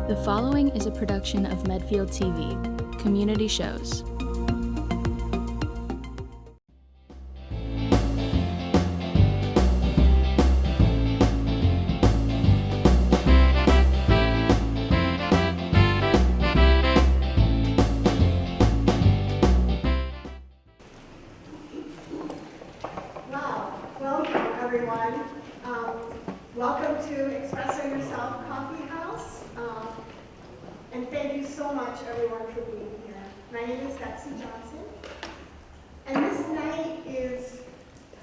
The following is a production of Medfield TV, Community Shows. Wow, welcome everyone. Welcome to Expresso Yourself Coffee House. And thank you so much everyone for being here. My name is Betsy Johnson. And this night is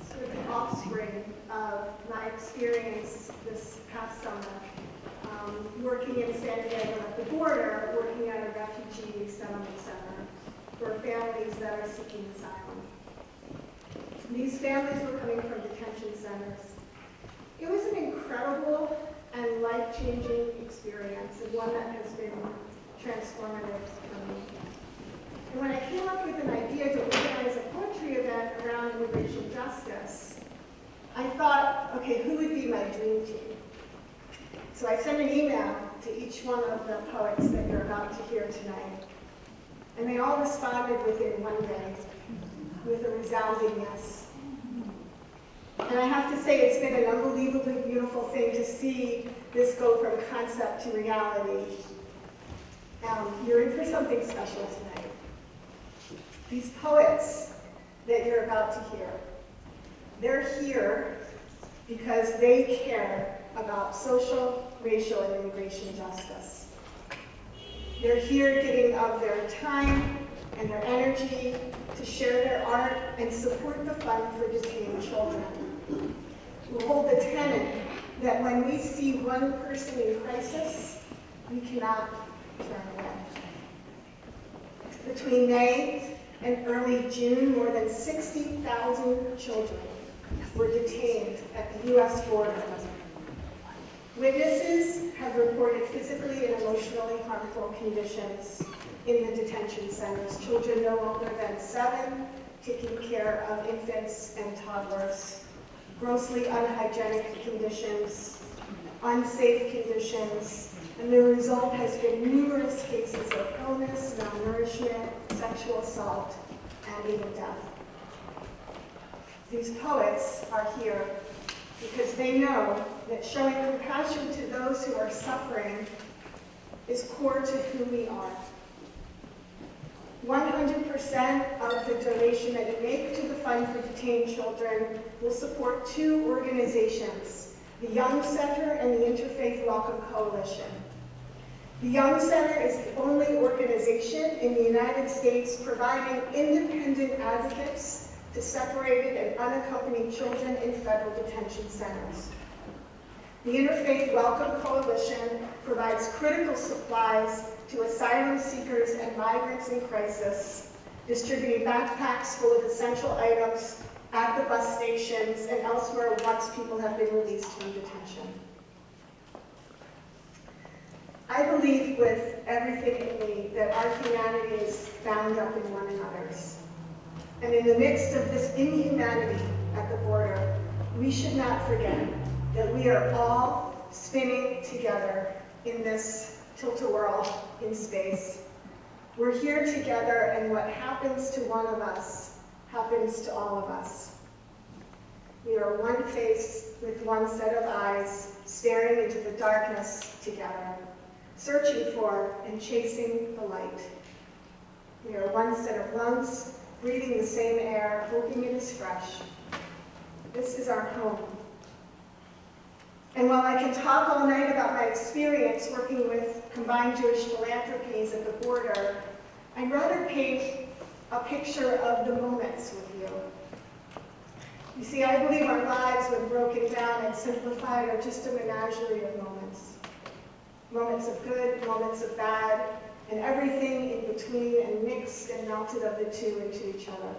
sort of the offspring of my experience this past summer. Working in San Diego at the border, working at a refugee settlement center for families that are seeking asylum. These families were coming from detention centers. It was an incredible and life-changing experience, and one that has been transformative for me. And when I came up with an idea to organize a poetry event around immigration justice, I thought, okay, who would be my dream team? So I sent an email to each one of the poets that you're about to hear tonight. And they all responded within one day with a resounding yes. And I have to say, it's been an unbelievably beautiful thing to see this go from concept to reality. You're in for something special tonight. These poets that you're about to hear, they're here because they care about social, racial, and immigration justice. They're here giving of their time and their energy to share their art and support the fund for detained children. We hold the tenet that when we see one person in crisis, we cannot turn away. Between May and early June, more than 60,000 children were detained at the U.S. border. Witnesses have reported physically and emotionally harmful conditions in the detention centers. Children no older than 7 taking care of infants and toddlers. Grossly unhygienic conditions, unsafe conditions, and the result has been numerous cases of illness, malnourishment, sexual assault, and even death. These poets are here because they know that showing compassion to those who are suffering is core to who we are. 100% of the donation that you make to the Fund for Detained Children will support 2 organizations, the Young Center and the Interfaith Welcome Coalition. The Young Center is the only organization in the United States providing independent advocates to separated and unaccompanied children in federal detention centers. The Interfaith Welcome Coalition provides critical supplies to asylum seekers and migrants in crisis, distributing backpacks full of essential items at the bus stations and elsewhere once people have been released from detention. I believe with everything in me that our humanity is bound up in one another's. And in the midst of this inhumanity at the border, we should not forget that we are all spinning together in this tilt-a-whirl in space. We're here together, and what happens to one of us happens to all of us. We are one face with one set of eyes, staring into the darkness together, searching for and chasing the light. We are one set of lungs, breathing the same air, hoping it is fresh. This is our home. And while I can talk all night about my experience working with Combined Jewish Philanthropies at the border, I'd rather paint a picture of the moments with you. You see, I believe our lives, when broken down and simplified, are just a menagerie of moments. Moments of good, moments of bad, and everything in between, and mixed and melted of the two into each other.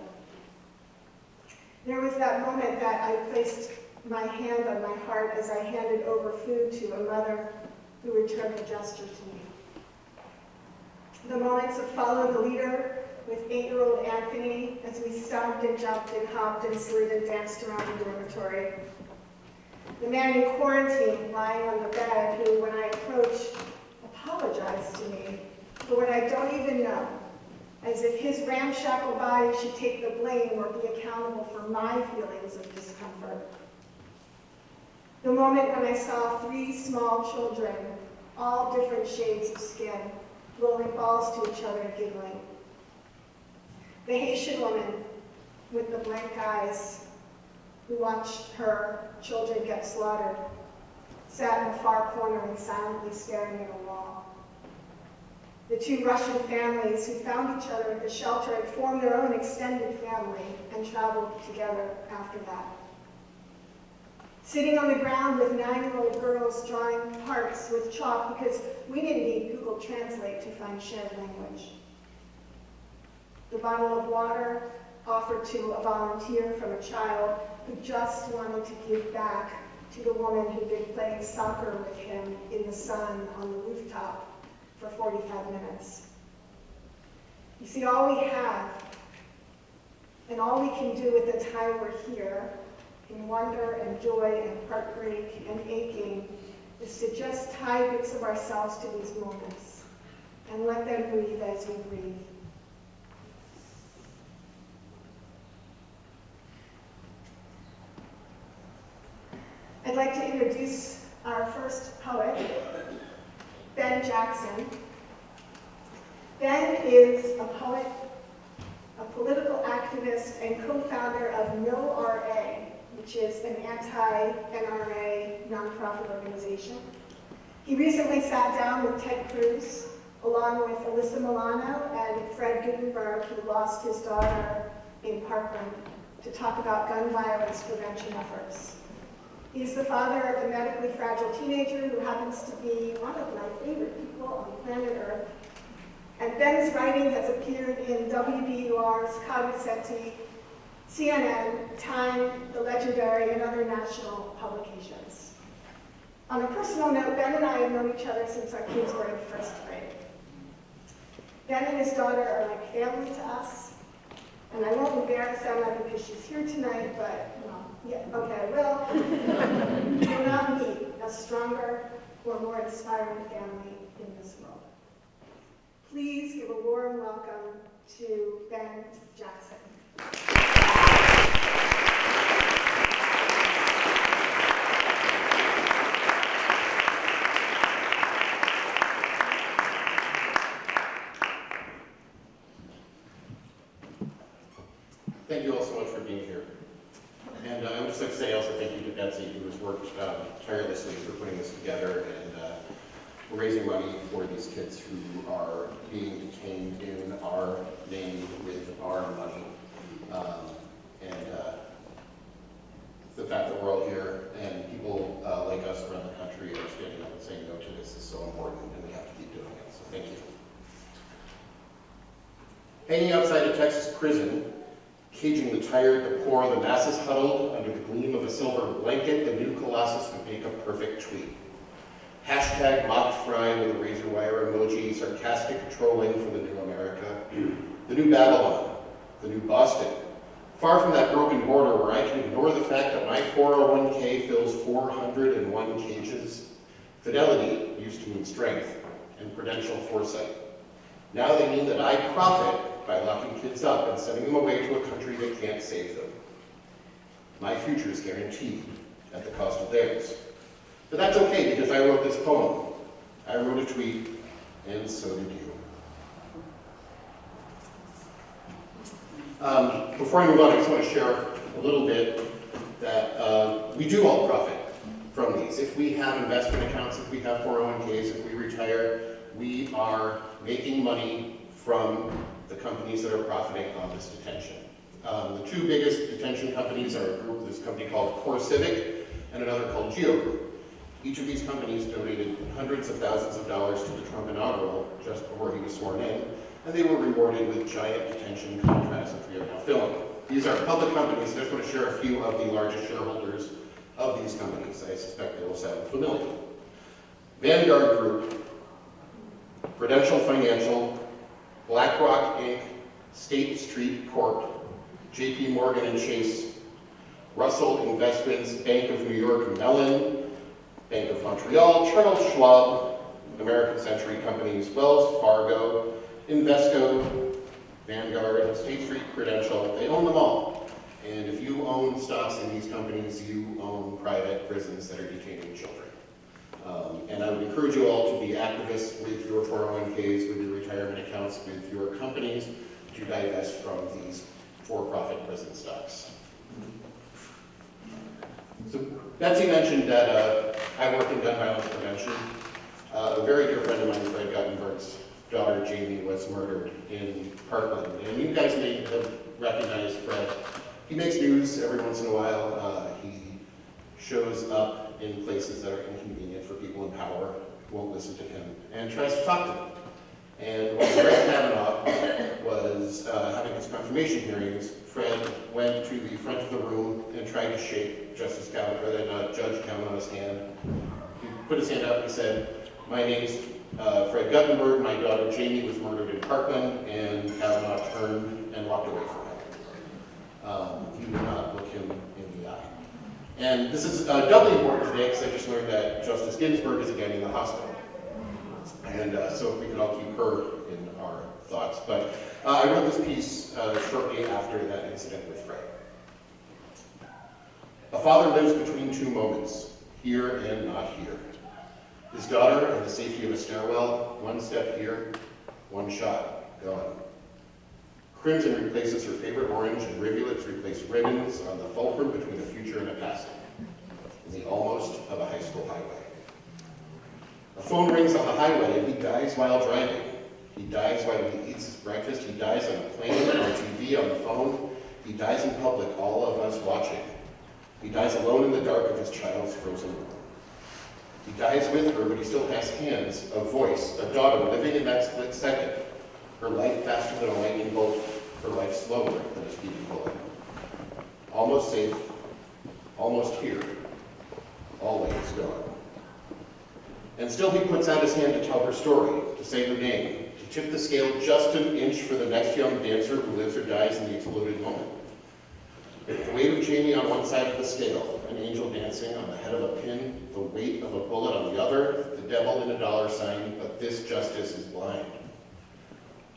There was that moment that I placed my hand on my heart as I handed over food to a mother who returned the gesture to me. The moments of follow the leader with 8-year-old Anthony as we stomped and jumped and hopped and slid and danced around the dormitory. The man in quarantine lying on the bed who, when I approached, apologized for what I don't even know, as if his ramshackle body should take the blame or be accountable for my feelings of discomfort. The moment when I saw 3 small children, all different shades of skin, rolling balls to each other and giggling. The Haitian woman with the blank eyes who watched her children get slaughtered sat in the far corner and silently staring at a wall. The 2 Russian families who found each other at the shelter and formed their own extended family and traveled together after that. Sitting on the ground with 9-year-old girls drawing hearts with chalk because we didn't need Google Translate to find shared language. The bottle of water offered to a volunteer from a child who just wanted to give back to the woman who'd been playing soccer with him in the sun on the rooftop for 45 minutes. You see, all we have and all we can do with the time we're here, in wonder and joy and heartbreak and aching, is to just tie bits of ourselves to these moments and let them breathe as we breathe. I'd like to introduce our first poet, Ben Jackson. Ben is a poet, a political activist, and co-founder of No RA, which is an anti-NRA nonprofit organization. He recently sat down with Ted Cruz, along with Alyssa Milano and Fred Gutenberg, who lost his daughter in Parkland, to talk about gun violence prevention efforts. He's the father of a medically fragile teenager who happens to be one of my favorite people on planet Earth. And Ben's writing has appeared in WBUR's Cognoscenti, CNN, Time, The Legendary, and other national publications. On a personal note, Ben and I have known each other since our kids were in 1st grade. Ben and his daughter are like family to us, and I won't embarrass Emma because she's here tonight, but, well, yeah, okay, I will. You will not meet a stronger or more inspiring family in this world. Please give a warm welcome to Ben Jackson. Thank you all so much for being here. And I would just like to say also thank you to Betsy, who has worked tirelessly for putting this together and raising money for these kids who are being detained in our name with our money. The fact that we're all here and people like us around the country are standing up and saying no to this is so important, and we have to keep doing it. So thank you. Hanging outside a Texas prison, caging the tired, the poor, the masses huddled under the gleam of a silver blanket, the new Colossus would make a perfect tweet. Hashtag mocked fry with a razor wire emoji, sarcastic trolling for the new America, the new Babylon, the new Boston. Far from that broken border where I can ignore the fact that my 401k fills 401 cages. Fidelity used to mean strength and prudential foresight. Now they mean that I profit by locking kids up and sending them away to a country that can't save them. My future is guaranteed at the cost of theirs. But that's okay, because I wrote this poem. I wrote a tweet, and so did you. Before I move on, I just want to share a little bit that we do all profit from these. If we have investment accounts, if we have 401ks, if we retire, we are making money from the companies that are profiting on this detention. The 2 biggest detention companies are a group, this company called CoreCivic and another called Geo Group. Each of these companies donated hundreds of thousands of dollars to the Trump inaugural just before he was sworn in, and they were rewarded with giant detention contracts, which we are now filling. These are public companies, and I just want to share a few of the largest shareholders of these companies. I suspect they will sound familiar. Vanguard Group, Prudential Financial, BlackRock Inc., State Street Corp., JP Morgan and Chase, Russell Investments, Bank of New York Mellon, Bank of Montreal, Charles Schwab, American Century companies, Wells Fargo, Invesco, Vanguard, State Street, Prudential, they own them all. And if you own stocks in these companies, you own private prisons that are detaining children. And I would encourage you all to be activists with your 401ks, with your retirement accounts, with your companies to divest from these for-profit prison stocks. So Betsy mentioned that I work in gun violence prevention. A very dear friend of mine, Fred Guttenberg's daughter Jamie, was murdered in Parkland. And you guys may have recognized Fred. He makes news every once in a while. He shows up in places that are inconvenient for people in power who won't listen to him and tries to talk to them. And when Brett Kavanaugh was having his confirmation hearings, Fred went to the front of the room and tried to shake Judge Kavanaugh's hand. He put his hand out and he said, "My name's Fred Guttenberg, my daughter Jamie was murdered in Parkland," and Kavanaugh turned and walked away from him. He would not look him in the eye. And this is doubly important today because I just learned that Justice Ginsburg is again in the hospital. And so if we could all keep her in our thoughts. But I wrote this piece shortly after that incident with Fred. A father lives between two moments, here and not here. His daughter in the safety of a stairwell, one step here, one shot, gone. Crimson replaces her favorite orange, and rivulets replace ribbons on the fulcrum between a future and a passing, in the almost of a high school highway. A phone rings on the highway, and he dies while driving. He dies while he eats his breakfast. He dies on a plane, on TV, on the phone. He dies in public, all of us watching. He dies alone in the dark of his child's frozen room. He dies with her, but he still has hands, a voice, a daughter living in that split second. Her life faster than a lightning bolt, her life slower than a speeding bullet. Almost safe, almost here, always gone. And still he puts out his hand to tell her story, to say her name, to tip the scale just an inch for the next young dancer who lives or dies in the exploded moment. The weight of Jamie on one side of the scale, an angel dancing on the head of a pin, the weight of a bullet on the other, the devil in a dollar sign, but this justice is blind.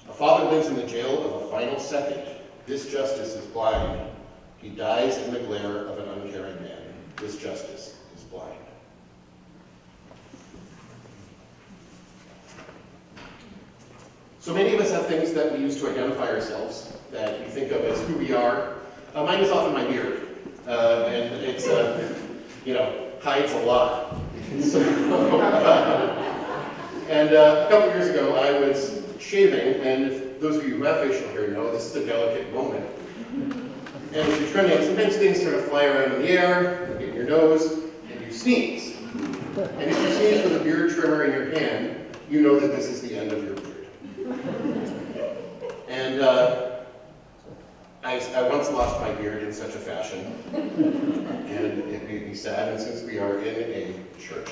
A father lives in the jail of a final second. This justice is blind. He dies in the glare of an uncaring man. This justice is blind. So many of us have things that we use to identify ourselves, that we think of as who we are. Mine is often my beard, and it's, hides a lot. So, and a couple years ago, I was shaving, and if those of you who have facial hair know, this is a delicate moment. And if you're trimming, sometimes things sort of fly around in the air, get in your nose, and you sneeze. And if you sneeze with a beard trimmer in your hand, you know that this is the end of your beard. And I once lost my beard in such a fashion, and it made me sad. And since we are in a church,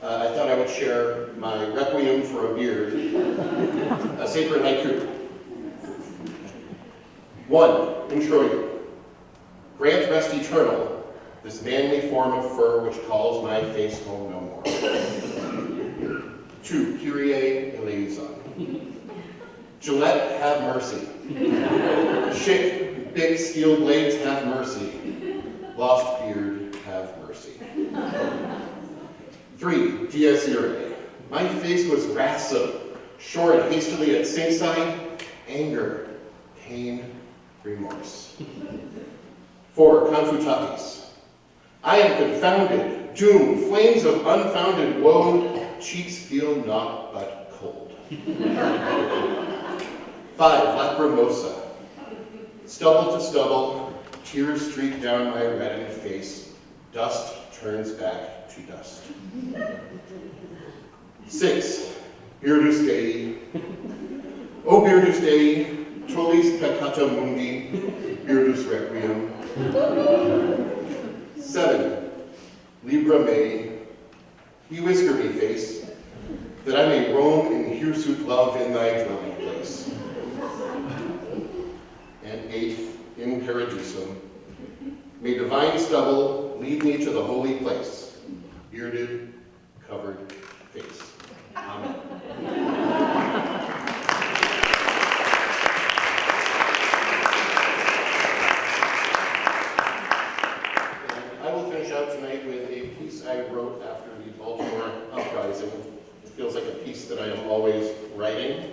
I thought I would share my requiem for a beard, a sacred haiku. 1, intro you. Grant rest eternal, this manly form of fur which calls my face home no more. 2, Kyrie eleison. Gillette, have mercy. Schick, big steel blades, have mercy. Lost beard, have mercy. 3, dies irae. My face was wrathsome, shore it hastily at Saint-side, anger, pain, remorse. 4, confutatis. I am confounded, doomed, flames of unfounded woe, cheeks feel naught but cold. 5, lacrimosa. Stubble to stubble, tears streak down my reddened face, dust turns back to dust. 6, Beardus Dei. O Beardus Dei, tollis peccata mundi, Beardus requiem. 7, Libra Mei. You whisker me, face, that I may roam in hirsute love in thy dwelling place. And 8, in paradisum. May divine stubble lead me to the holy place, bearded, covered face. piece that I am always writing,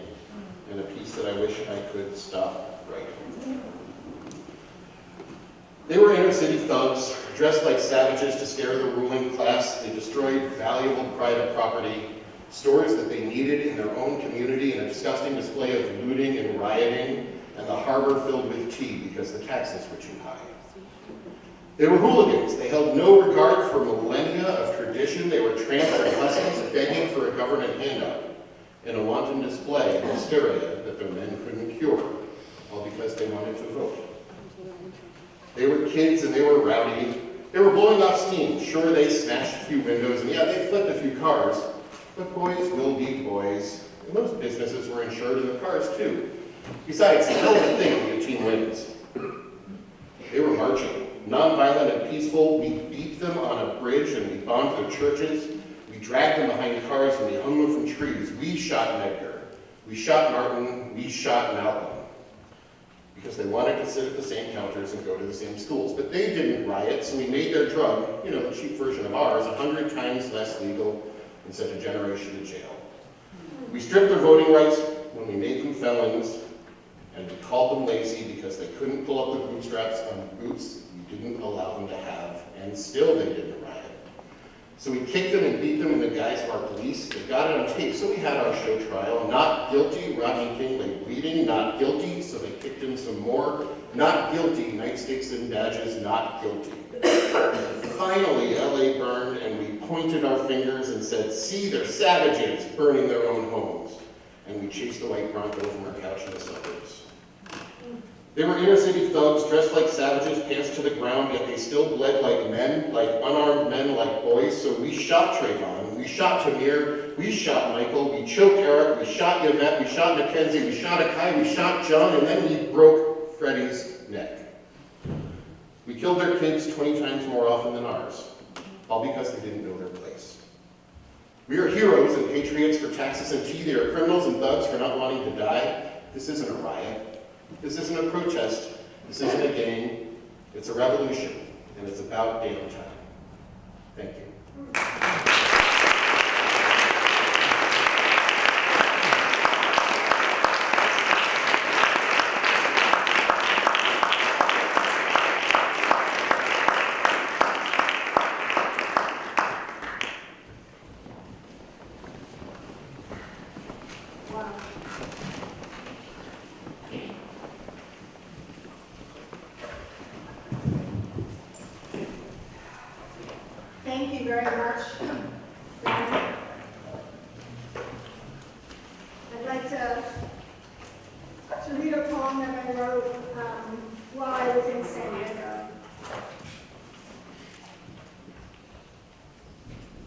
and a piece that I wish I could stop writing. They were inner city thugs, dressed like savages to scare the ruling class. They destroyed valuable private property, stores that they needed in their own community, and a disgusting display of looting and rioting, and the harbor filled with tea because the taxes were too high. They were hooligans. They held no regard for millennia of tradition. They were tramps and hussies begging for a government handout in a wanton display of hysteria that their men couldn't cure, all because they wanted to vote. They were kids and they were rowdy. They were blowing off steam. Sure, they smashed a few windows, and yeah, they flipped a few cars, but boys will be boys. And most businesses were insured in their cars, too. Besides, it's a hell of a thing when your team wins. They were marching. Nonviolent and peaceful, we beat them on a bridge and we bombed their churches. We dragged them behind cars and we hung them from trees. We shot Medgar. We shot Martin. We shot Malcolm. Because they wanted to sit at the same counters and go to the same schools. But they didn't riot, so we made their drug, you know, the cheap version of ours, 100 times less legal and sent a generation to jail. We stripped their voting rights when we made them felons, and we called them lazy because they couldn't pull up the bootstraps on boots we didn't allow them to have, and still they didn't riot. So we kicked them and beat them in the guise of our police. They got it on tape, so we had our show trial. Not guilty, Rodney King lay bleeding. Not guilty, so they kicked him some more. Not guilty, nightsticks and badges, not guilty. Finally, LA burned, and we pointed our fingers and said, see, they're savages burning their own homes. And we chased the white Bronco from our couch in the suburbs. They were inner city thugs, dressed like savages, pants to the ground, yet they still bled like men, like unarmed men, like boys. So we shot Trayvon, we shot Tamir, we shot Michael, we choked Eric, we shot Yvette, we shot Mackenzie, we shot Akai, we shot John, and then we broke Freddie's neck. We killed their kids 20 times more often than ours, all because they didn't know their place. We are heroes and patriots for taxes and tea. They are criminals and thugs for not wanting to die. This isn't a riot. This isn't a protest. This isn't a gang. It's a revolution, and it's about damn time. Thank you. Thank you very much. I'd like to read a poem that I wrote while I was in San Diego.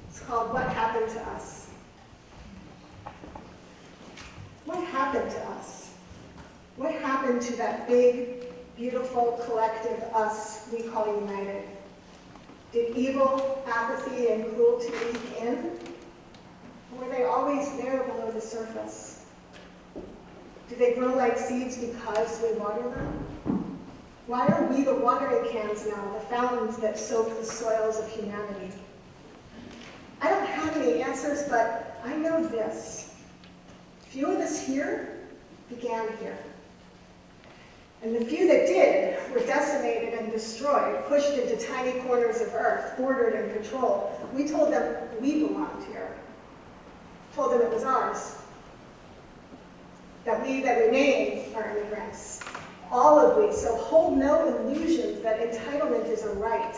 It's called What Happened to Us. What happened to us? What happened to that big, beautiful, collective us we call United? Did evil, apathy, and cruelty leak in? Or were they always there below the surface? Do they grow like seeds because we water them? Why are we the watering cans now, the fountains that soak the soils of humanity? I don't have any answers, but I know this. Few of us here began here. And the few that did were decimated and destroyed, pushed into tiny corners of earth, bordered and controlled. We told them we belonged here. Told them it was ours. That we that remain are immigrants. All of we, so hold no illusions that entitlement is a right.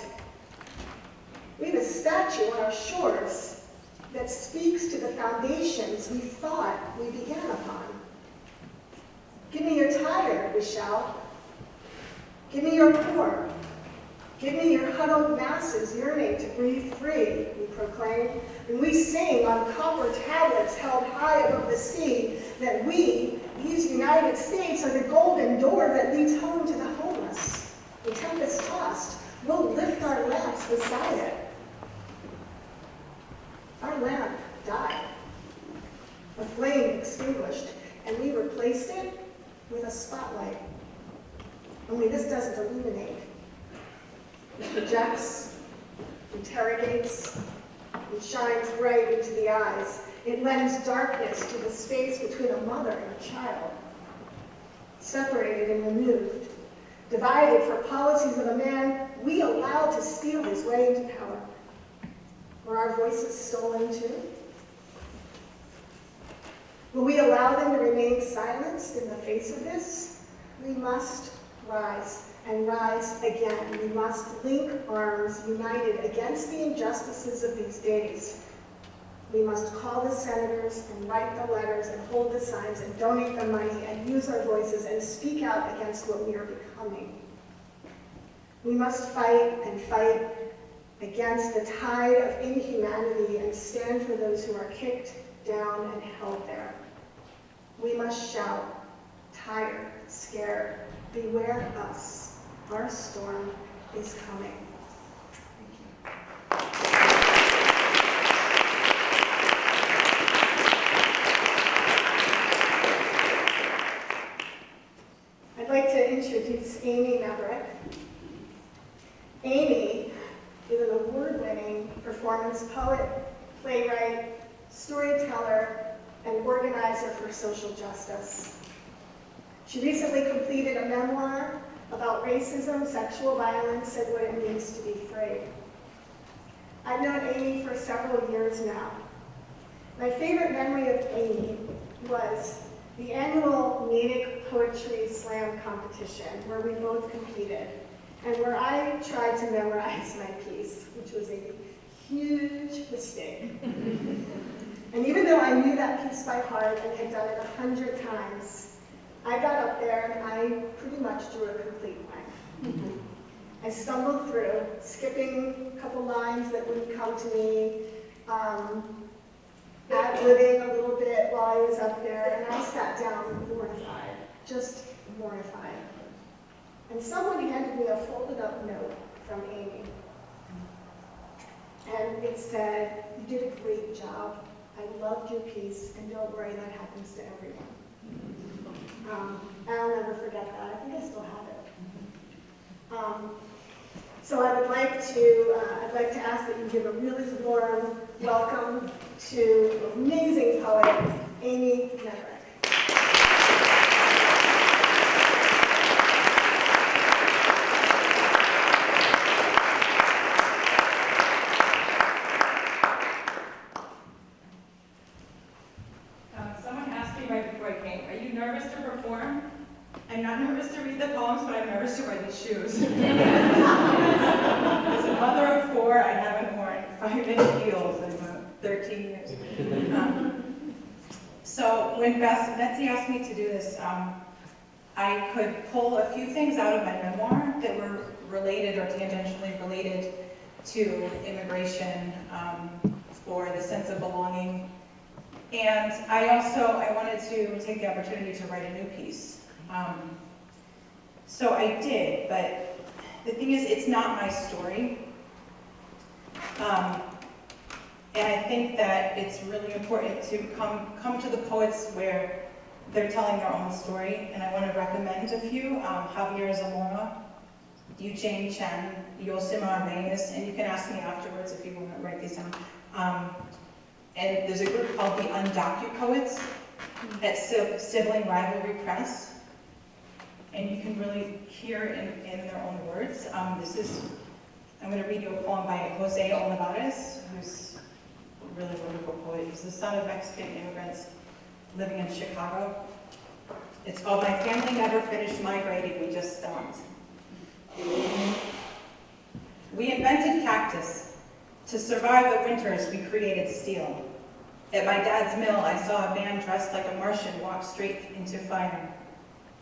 We have a statue on our shores that speaks to the foundations we thought we began upon. Give me your tired, we shout. Give me your poor. Give me your huddled masses yearning to breathe free, we proclaim. And we sing on copper tablets held high above the sea that we, these United States, are the golden door that leads home to the homeless. The tempest tossed, we'll lift our lamps beside it. Our lamp died, a flame extinguished, and we replaced it with a spotlight. Only this doesn't illuminate. It projects, interrogates, It shines bright into the eyes. It lends darkness to the space between a mother and a child. Separated and removed, divided for policies of a man we allowed to steal his way into power. Were our voices stolen too? Will we allow them to remain silenced in the face of this? We must rise and rise again. We must link arms, united against the injustices of these days. We must call the senators and write the letters and hold the signs and donate the money and use our voices and speak out against what we are becoming. We must fight and fight against the tide of inhumanity and stand for those who are kicked down and held there. We must shout, tired, scared, beware us. Our storm is coming. Thank you. I'd like to introduce Amy Maverick. Amy is an award-winning performance poet, playwright, storyteller, and organizer for social justice. She recently completed a memoir about racism, sexual violence, and what it means to be free. I've known Amy for several years now. My favorite memory of Amy was the annual Natick Poetry Slam competition, where we both competed, and where I tried to memorize my piece, which was a huge mistake. And even though I knew that piece by heart and had done it 100 times, I got up there and I pretty much drew a complete blank. I stumbled through, skipping a couple lines that wouldn't come to me, ad-libbing a little bit while I was up there, and I sat down mortified, just mortified. And somebody handed me a folded up note from Amy. And it said, "You did a great job. I loved your piece, and don't worry, that happens to everyone." I'll never forget that. I think I still have it. So I'd like to ask that you give a really warm welcome to amazing poet, Amy Maverick. Someone asked me right before I came, are you nervous to perform? I'm not nervous to read the poems, but I'm nervous to wear these shoes. As a mother of 4, I haven't worn 5-inch heels in 13 years. So when Betsy asked me to do this, I could pull a few things out of my memoir that were related or tangentially related to immigration or the sense of belonging. And I wanted to take the opportunity to write a new piece. So I did, but the thing is, it's not my story. And I think that it's really important to come to the poets where they're telling their own story. And I want to recommend a few: Javier Zamora, Eugene Chen, Yosimar Reyes, and you can ask me afterwards if you want to write these down. And there's a group called the Undocu-Poets at Sibling Rivalry Press. And you can really hear in their own words. I'm going to read you a poem by Jose Olivares, who's a really wonderful poet. He's the son of Mexican immigrants living in Chicago. It's called "My Family Never Finished Migrating, We Just Stopped." We invented cactus. To survive the winters, we created steel. At my dad's mill, I saw a man dressed like a Martian walk straight into fire.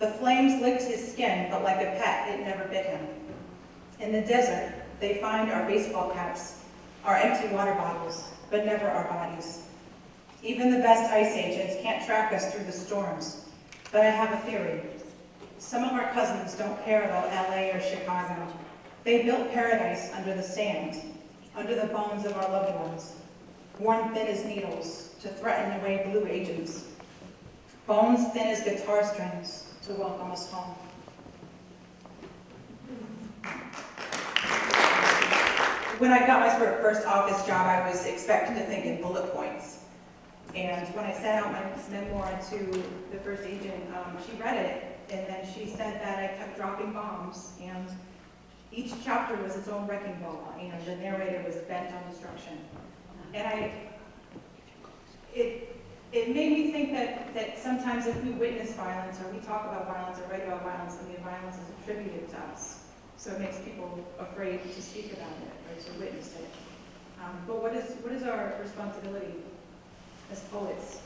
The flames licked his skin, but like a pet, it never bit him. In the desert, they find our baseball caps, our empty water bottles, but never our bodies. Even the best ice agents can't track us through the storms. But I have a theory. Some of our cousins don't care about LA or Chicago. They built paradise under the sand, under the bones of our loved ones, worn thin as needles to threaten away blue agents, bones thin as guitar strings to welcome us home. when I got my first office job, I was expecting to think in bullet points. And when I sent out my memoir to the first agent, she read it, and then she said that I kept dropping bombs, and each chapter was its own wrecking ball, and the narrator was bent on destruction. And it made me think that sometimes if we witness violence, or we talk about violence, or write about violence, then the violence is attributed to us. So it makes people afraid to speak about it, or to witness it. But what is our responsibility as poets,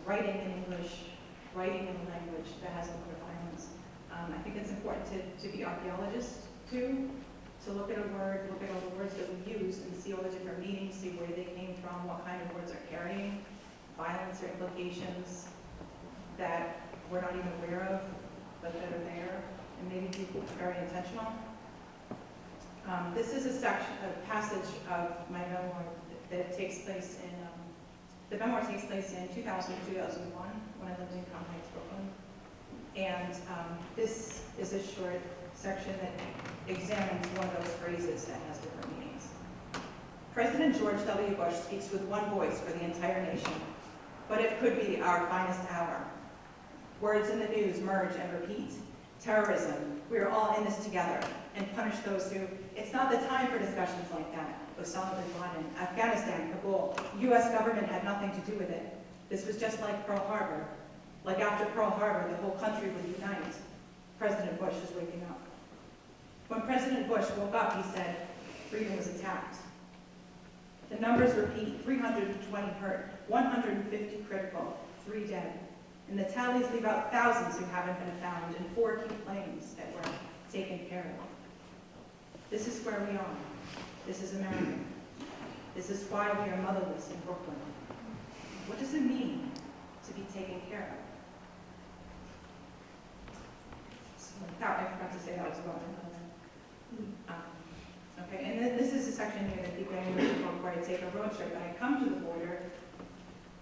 writing in English, writing in a language that has a lot of violence? I think it's important to be archaeologists too, to look at a word, look at all the words that we use and see all the different meanings, see where they came from, what kind of words are carrying violence or implications that we're not even aware of, but that are there, and maybe be very intentional. This is a passage of my memoir that takes place in, the memoir takes place in 2000-2001, when I lived in Crown Heights, Brooklyn. And this is a short section that examines one of those phrases that has different meanings. President George W. Bush speaks with one voice for the entire nation, but it could be our finest hour. Words in the news merge and repeat. Terrorism, we are all in this together, and punish those who, it's not the time for discussions like that. Osama bin Laden, Afghanistan, Kabul, U.S. government had nothing to do with it. This was just like Pearl Harbor. Like after Pearl Harbor, the whole country would unite. President Bush is waking up. When President Bush woke up, he said, freedom was attacked. The numbers repeat, 320 hurt, 150 critical, 3 dead. And the tallies leave out thousands who haven't been found and 4 key planes that were taken care of. This is where we are. This is America. This is why we are motherless in Brooklyn. What does it mean to be taken care of? So, I forgot to say that was about okay, and then this is a section here that people in where I take a road trip, and I come to the border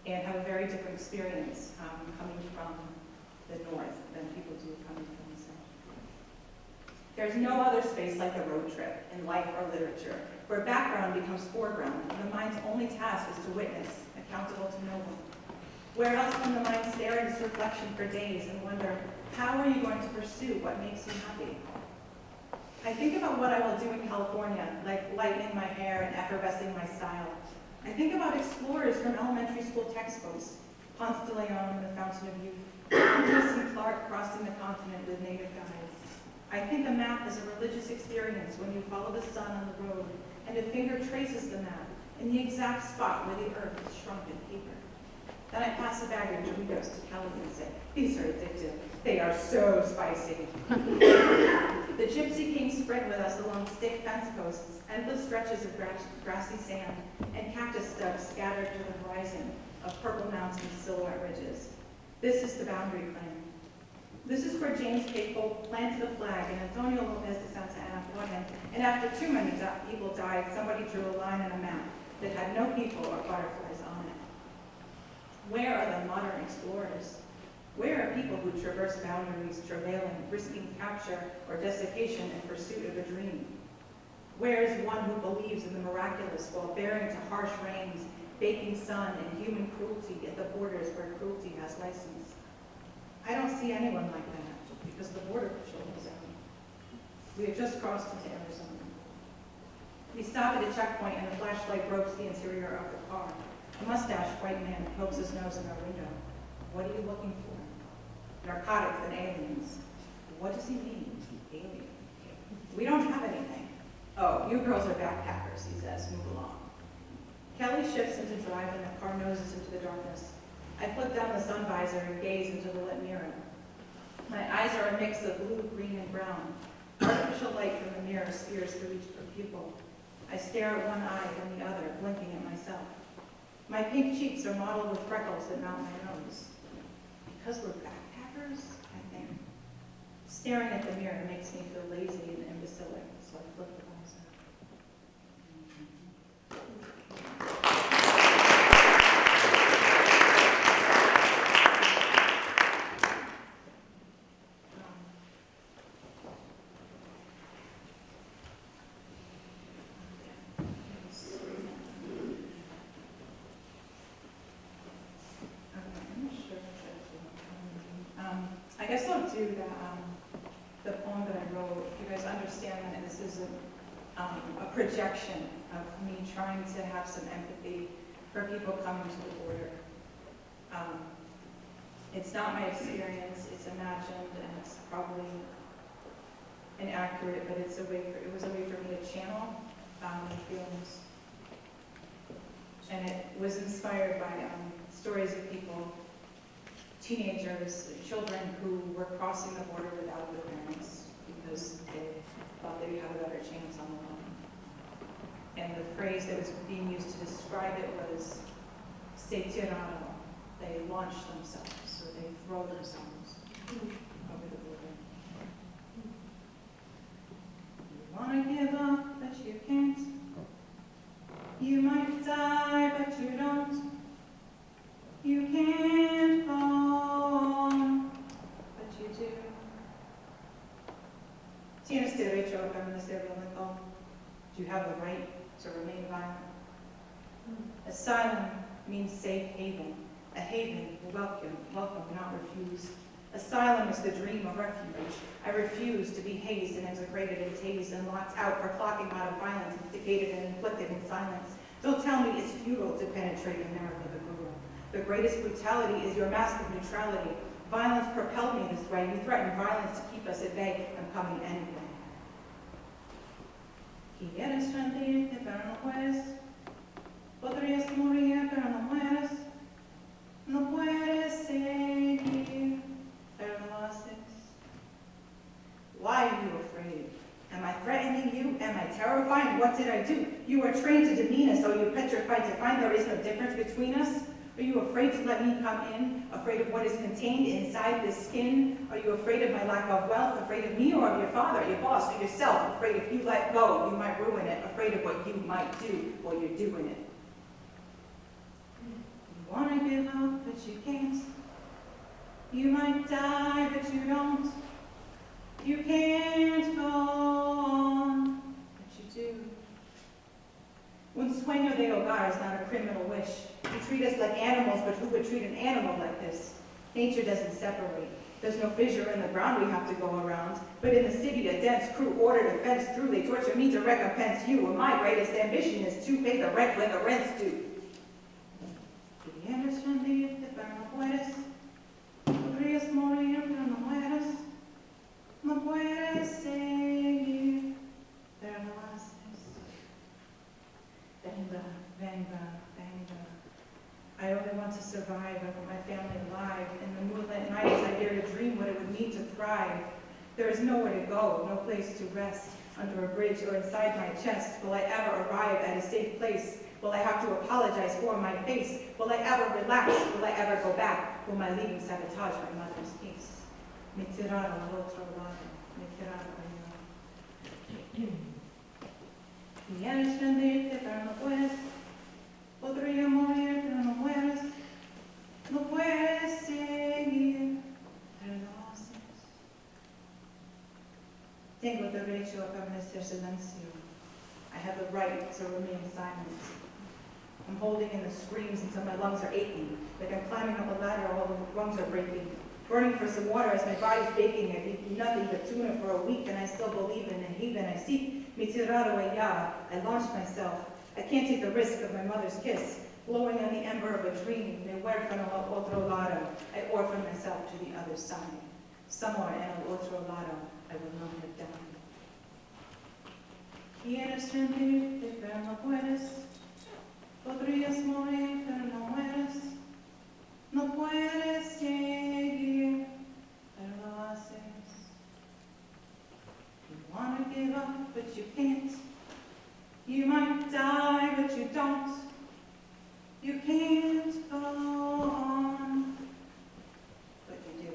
and have a very different experience coming from the north than people do coming from the south. There's no other space like a road trip in life or literature, where background becomes foreground, and the mind's only task is to witness, accountable to no one. Where else can the mind stare at its reflection for days and wonder, how are you going to pursue what makes you happy? I think about what I will do in California, like lightening my hair and effervescing my style. I think about explorers from elementary school textbooks, Ponce de Leon and the Fountain of Youth, Lewis and Clark crossing the continent with native guides. I think a map is a religious experience when you follow the sun on the road, and a finger traces the map in the exact spot where the earth is shrunk in paper. Then I pass a bag of Doritos to Kelly and say, these are addictive. They are so spicy. The Gypsy Kings spread with us along stick fence posts, endless stretches of grassy sand, and cactus stubs scattered to the horizon of purple mountains, silhouette ridges. This is the boundary claim. This is where James K. Polk planted a flag and Antonio Lopez de Santa Anna fought him, and after too many people died, somebody drew a line on a map that had no people or butterflies on it. Where are the modern explorers? Where are people who traverse boundaries, travailing, risking capture or desiccation in pursuit of a dream? Where is one who believes in the miraculous while bearing to harsh rains, baking sun, and human cruelty at the borders where cruelty has license? I don't see anyone like that because the Border Patrol is out. We have just crossed into Arizona. We stop at a checkpoint and a flashlight gropes the interior of the car. A mustached white man pokes his nose in our window. What are you looking for? Narcotics and aliens. What does he mean, alien? We don't have anything. Oh, you girls are backpackers, he says. Move along. Kelly shifts into drive and the car noses into the darkness. I flip down the sun visor and gaze into the lit mirror. My eyes are a mix of blue, green, and brown. Artificial light from the mirror spears through each pupil. I stare at one eye, then the other, blinking at myself. My pink cheeks are mottled with freckles that mount my nose. Because we're backpackers, I think. Staring at the mirror makes me feel lazy and imbecilic, so I flip the visor. do the poem that I wrote. You guys understand that this is a projection of me trying to have some empathy for people coming to the border. It's not my experience, it's imagined, and it's probably inaccurate, but it was a way for me to channel my feelings. And it was inspired by stories of people, teenagers, children who were crossing the border without their parents because they thought they'd have a better chance on their own. And the phrase that was being used to describe it was se tiraron. They launch themselves, or they throw themselves over the border. You want to give up, but you can't. You might die, but you don't. You can't fall on, but you do. Tienes derecho a permanecer violento. You have the right to remain violent. Asylum means safe haven. A haven, welcome, not refuse. Asylum is the dream of refuge. I refuse to be hazed and integrated and tased and locked out for clocking out of violence instigated and inflicted in silence. Don't tell me it's futile to penetrate America the Guru. The greatest brutality is your mask of neutrality. Violence propelled me this way. You threaten violence to keep us at bay. I'm coming anyway. Quieres rendirte, pero no puedes. Podrías morir, pero no mueres. No puedes seguir, pero lo haces. Why are you afraid? Am I threatening you? Am I terrifying? What did I do? You are trained to demean us, so you're petrified to find there is no difference between us? Are you afraid to let me come in? Afraid of what is contained inside this skin? Are you afraid of my lack of wealth? Afraid of me or of your father, your boss, or yourself? Afraid if you let go, you might ruin it. Afraid of what you might do while you're doing it. You want to give up, but you can't. You might die, but you don't. You can't go on, but you do. Un sueño de hogar is not a criminal wish. You treat us like animals, but who would treat an animal like this? Nature doesn't separate. There's no fissure in the ground we have to go around. But in the city, a dense crew ordered a fence through. They torture me to recompense you, and my greatest ambition is to pay the rent when the rent's due. Quieres rendirte, pero no puedes. Podrías morir, pero no mueres. No puedes seguir, pero lo haces. Venga, venga, venga. I only want to survive. I want my family alive. In the moonlit nights, I dare to dream what it would mean to thrive. There is nowhere to go, no place to rest. Under a bridge or inside my chest, will I ever arrive at a safe place? Will I have to apologize for my face? Will I ever relax? Will I ever go back? Will my leaving sabotage my mother's peace? Me tiraron al otro lado, me tiraron al lado. Quieres rendirte, pero no puedes. Podría morir, pero no mueres. No puedes seguir, pero lo haces. Tengo derecho a permanecer silencio. I have the right to remain silent. I'm holding in the screams until my lungs are aching, like I'm climbing up a ladder while the rungs are breaking. Burning for some water as my body's baking. I've eaten nothing but tuna for a week, and I still believe in a haven I seek. Me tirado allá. I launched myself. I can't take the risk of my mother's kiss. Blowing on the ember of a dream. Me huérfano al otro lado. I orphan myself to the other side. Somewhere en el otro lado, I will not have died. Quieres rendirte, pero no puedes. Podrías morir, pero no mueres. No puedes seguir, pero lo haces. You want to give up, but you can't. You might die, but you don't. You can't go on, but you do.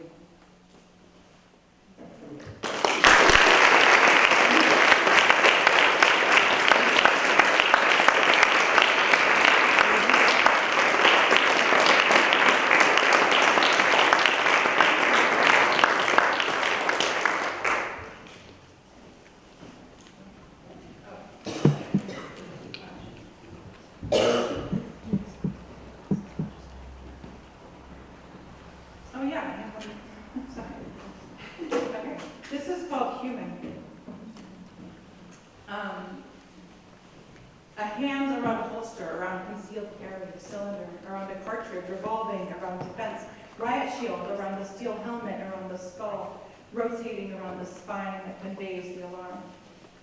structured, revolving around defense. Riot shield around the steel helmet, around the skull, rotating around the spine that conveys the alarm.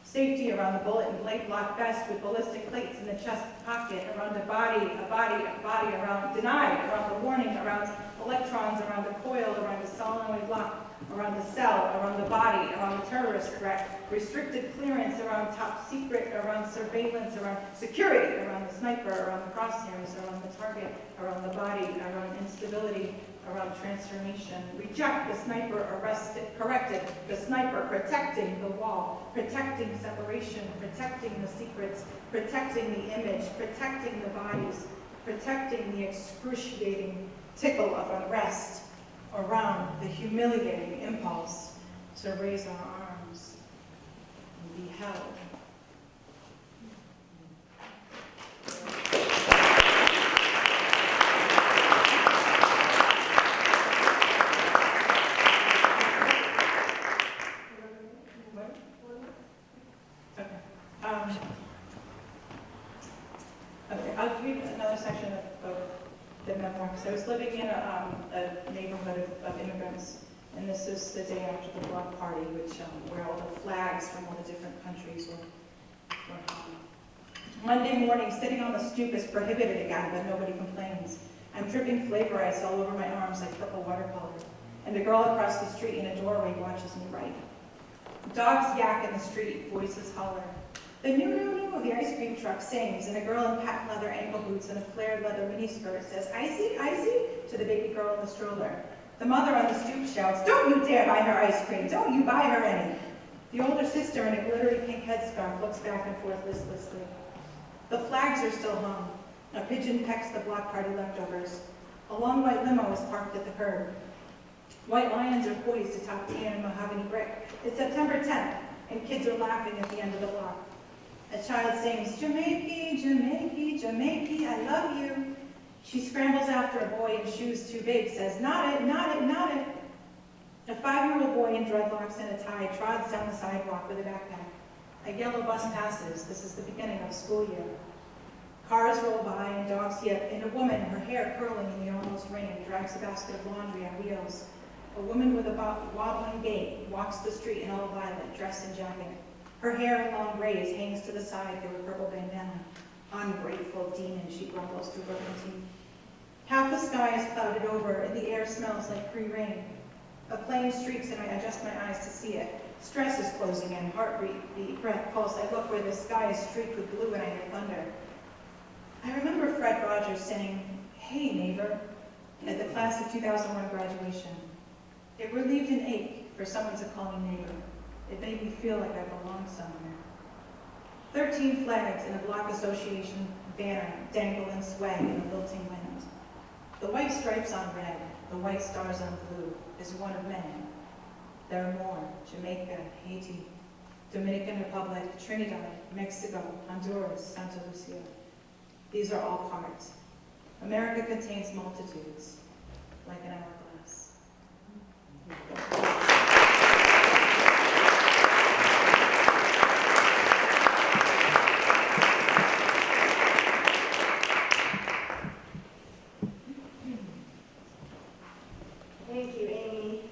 Safety around the bullet and blade block vest with ballistic plates in the chest pocket, around a body around denied, around the warning, around electrons, around the coil, around the solenoid lock, around the cell, around the body, around the terrorist threat, restricted clearance, around top secret, around surveillance, around security, around the sniper, around the crosshairs, around the target, around the body, around instability, around transformation. Reject the sniper, arrested, corrected, the sniper, protecting the wall, protecting separation, protecting the secrets, protecting the image, protecting the bodies, protecting the excruciating tickle of unrest around the humiliating impulse to raise our arms and be held. Okay, I'll read another section of the memoir. So I was living in a neighborhood of immigrants, and this is the day after the block party, where all the flags from all the different countries were hung. Monday morning, sitting on the stoop is prohibited again, but nobody complains. I'm dripping flavor ice all over my arms like purple watercolor, and the girl across the street in a doorway watches me write. Dogs yak in the street, voices holler. The no, the ice cream truck sings, and a girl in patent leather ankle boots and a flared leather miniskirt says, icy, icy, to the baby girl in the stroller. The mother on the stoop shouts, don't you dare buy her ice cream, don't you buy her any. The older sister in a glittery pink headscarf looks back and forth listlessly. The flags are still hung. A pigeon pecks the block party leftovers. A long white limo is parked at the curb. White lions are poised atop tan and mahogany brick. It's September 10th, and kids are laughing at the end of the block. A child sings, Jamaica, Jamaica, Jamaica, I love you. She scrambles after a boy in shoes too big, says, not it, not it, not it. A 5-year-old boy in dreadlocks and a tie trods down the sidewalk with a backpack. A yellow bus passes. This is the beginning of school year. Cars roll by and dogs yip, and a woman, her hair curling in the almost rain, drags a basket of laundry on wheels. A woman with a wobbling gait walks the street in all violet, dress and jacket. Her hair in long braids hangs to the side through a purple bandana. Ungrateful demon, she grumbles through broken teeth. Half the sky is clouded over, and the air smells like pre-rain. A plane streaks, and I adjust my eyes to see it. Stress is closing in, heartbeat, breath, pulse. I look where the sky is streaked with blue, and I hear thunder. I remember Fred Rogers saying, hey, neighbor, at the class of 2001 graduation. It relieved an ache for someone to call me neighbor. It made me feel like I belonged somewhere. 13 flags in a block association banner dangle and sway in a lilting wind. The white stripes on red, the white stars on blue, is one of many. There are more: Jamaica, Haiti, Dominican Republic, Trinidad, Mexico, Honduras, Santa Lucia. These are all parts. America contains multitudes, like an hourglass. Thank you, Amy.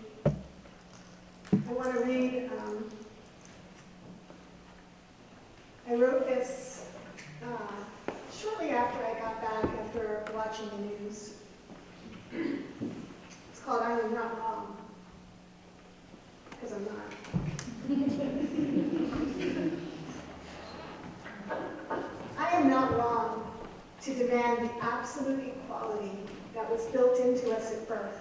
I want to read, I wrote this shortly after I got back after watching the news. It's called I Am Not Wrong, because I'm not. I am not wrong to demand the absolute equality that was built into us at birth,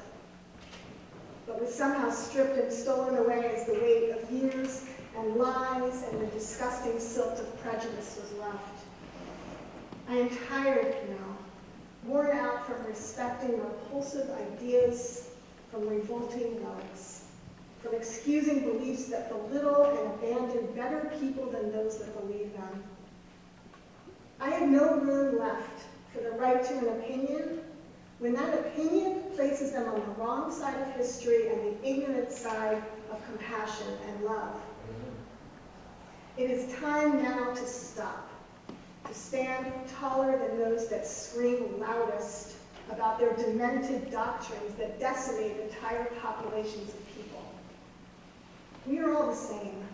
but was somehow stripped and stolen away as the weight of years and lies and the disgusting silt of prejudice was left. I am tired now, worn out from respecting repulsive ideas, from revolting loves, from excusing beliefs that belittle and abandon better people than those that believe them. I have no room left for the right to an opinion when that opinion places them on the wrong side of history and the ignorant side of compassion and love. It is time now to stop, to stand taller than those that scream loudest, about their demented doctrines that decimate entire populations of people. We are all the same.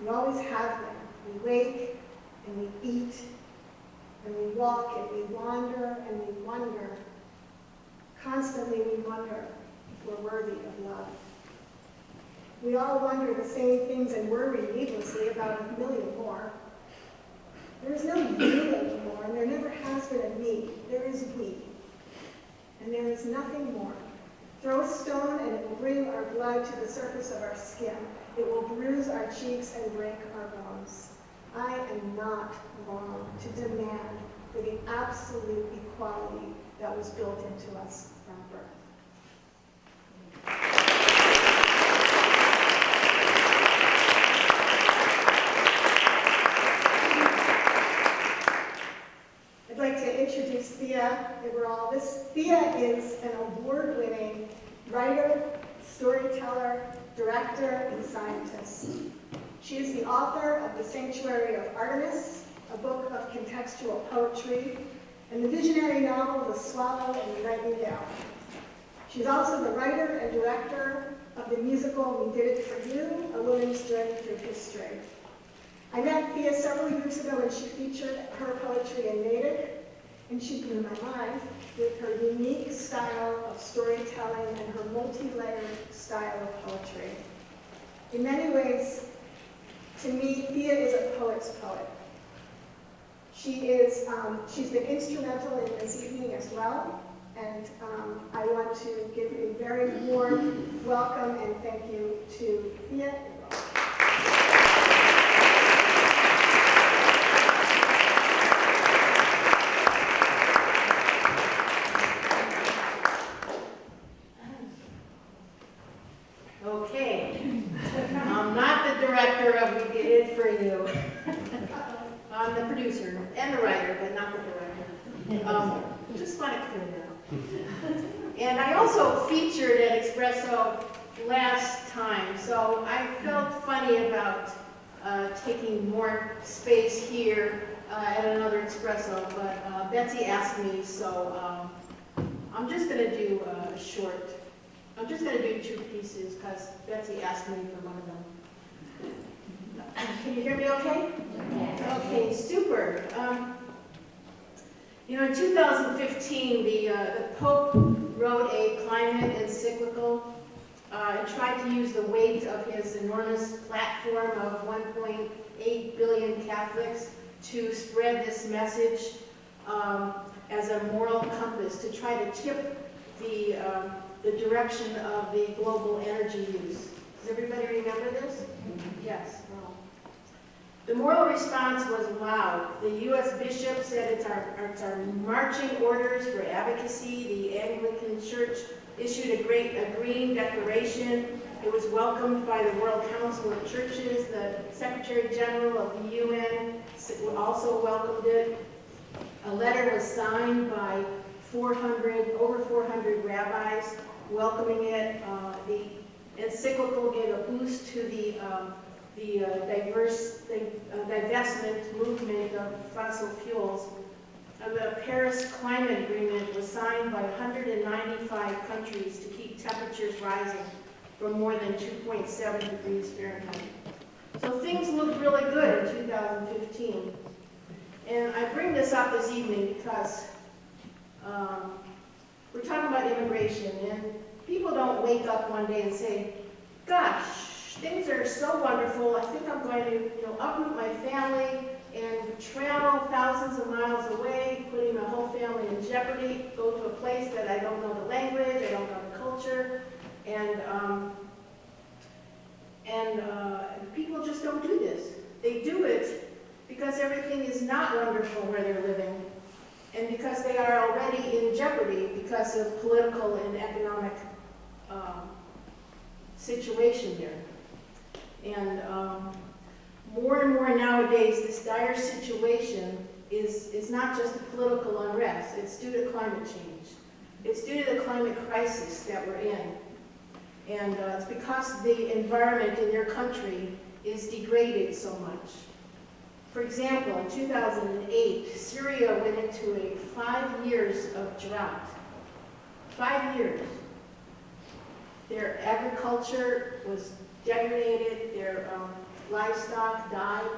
We always have been. We wake and we eat and we walk and we wander and we wonder. Constantly we wonder if we're worthy of love. We all wonder the same things and worry needlessly about a million more. There is no you anymore, and there never has been a me. There is we. And there is nothing more. Throw a stone and it will bring our blood to the surface of our skin. It will bruise our cheeks and break our bones. I am not wrong to demand for the absolute equality that was built into us from birth. I'd like to introduce Thea Iberall. Thea is an award-winning writer, storyteller, director, and scientist. She is the author of The Sanctuary of Artemis, a book of contextual poetry, and the visionary novel The Swallow and the Nightingale. She's also the writer and director of the musical We Did It For You, A Woman's Journey Through History. I met Thea several years ago when she featured her poetry in Natick, and she blew my mind with her unique style of storytelling and her multi-layered style of poetry. In many ways, to me, Thea is a poet's poet. She's been instrumental in this evening as well, and I want to give a very warm welcome and thank you to Thea Iberall. Okay, I'm not the director of We Did It For You. I'm the producer and the writer, but not the director. Just want to clear that up. And I also featured at Expresso last time, so I felt funny about taking more space here at another Expresso, but Betsy asked me, so I'm just going to do a short. I'm just going to do two pieces because Betsy asked me for one of them. Can you hear me okay? Yes. Okay, super. In 2015, the Pope wrote a climate encyclical and tried to use the weight of his enormous platform of 1.8 billion Catholics to spread this message as a moral compass to try to tip the direction of the global energy use. Does everybody remember this? Yes. Well, the moral response was loud. The U.S. bishop said it's our marching orders for advocacy. The Anglican Church issued a green declaration. It was welcomed by the World Council of Churches. The Secretary General of the UN also welcomed it. A letter was signed by over 400 rabbis welcoming it. The encyclical gave a boost to the divestment movement of fossil fuels. The Paris Climate Agreement was signed by 195 countries to keep temperatures rising from more than 2.7 degrees Fahrenheit. So things looked really good in 2015. And I bring this up this evening because we're talking about immigration, and people don't wake up one day and say, gosh, things are so wonderful, I think I'm going to uproot my family and travel thousands of miles away, putting my whole family in jeopardy, go to a place that I don't know the language, I don't know the culture, and people just don't do this. They do it because everything is not wonderful where they're living, and because they are already in jeopardy because of political and economic situation there. And more and more nowadays, this dire situation is not just a political unrest. It's due to climate change. It's due to the climate crisis that we're in. And it's because the environment in your country is degraded so much. For example, in 2008, Syria went into 5 years of drought. 5 years. Their agriculture was degraded, their livestock died.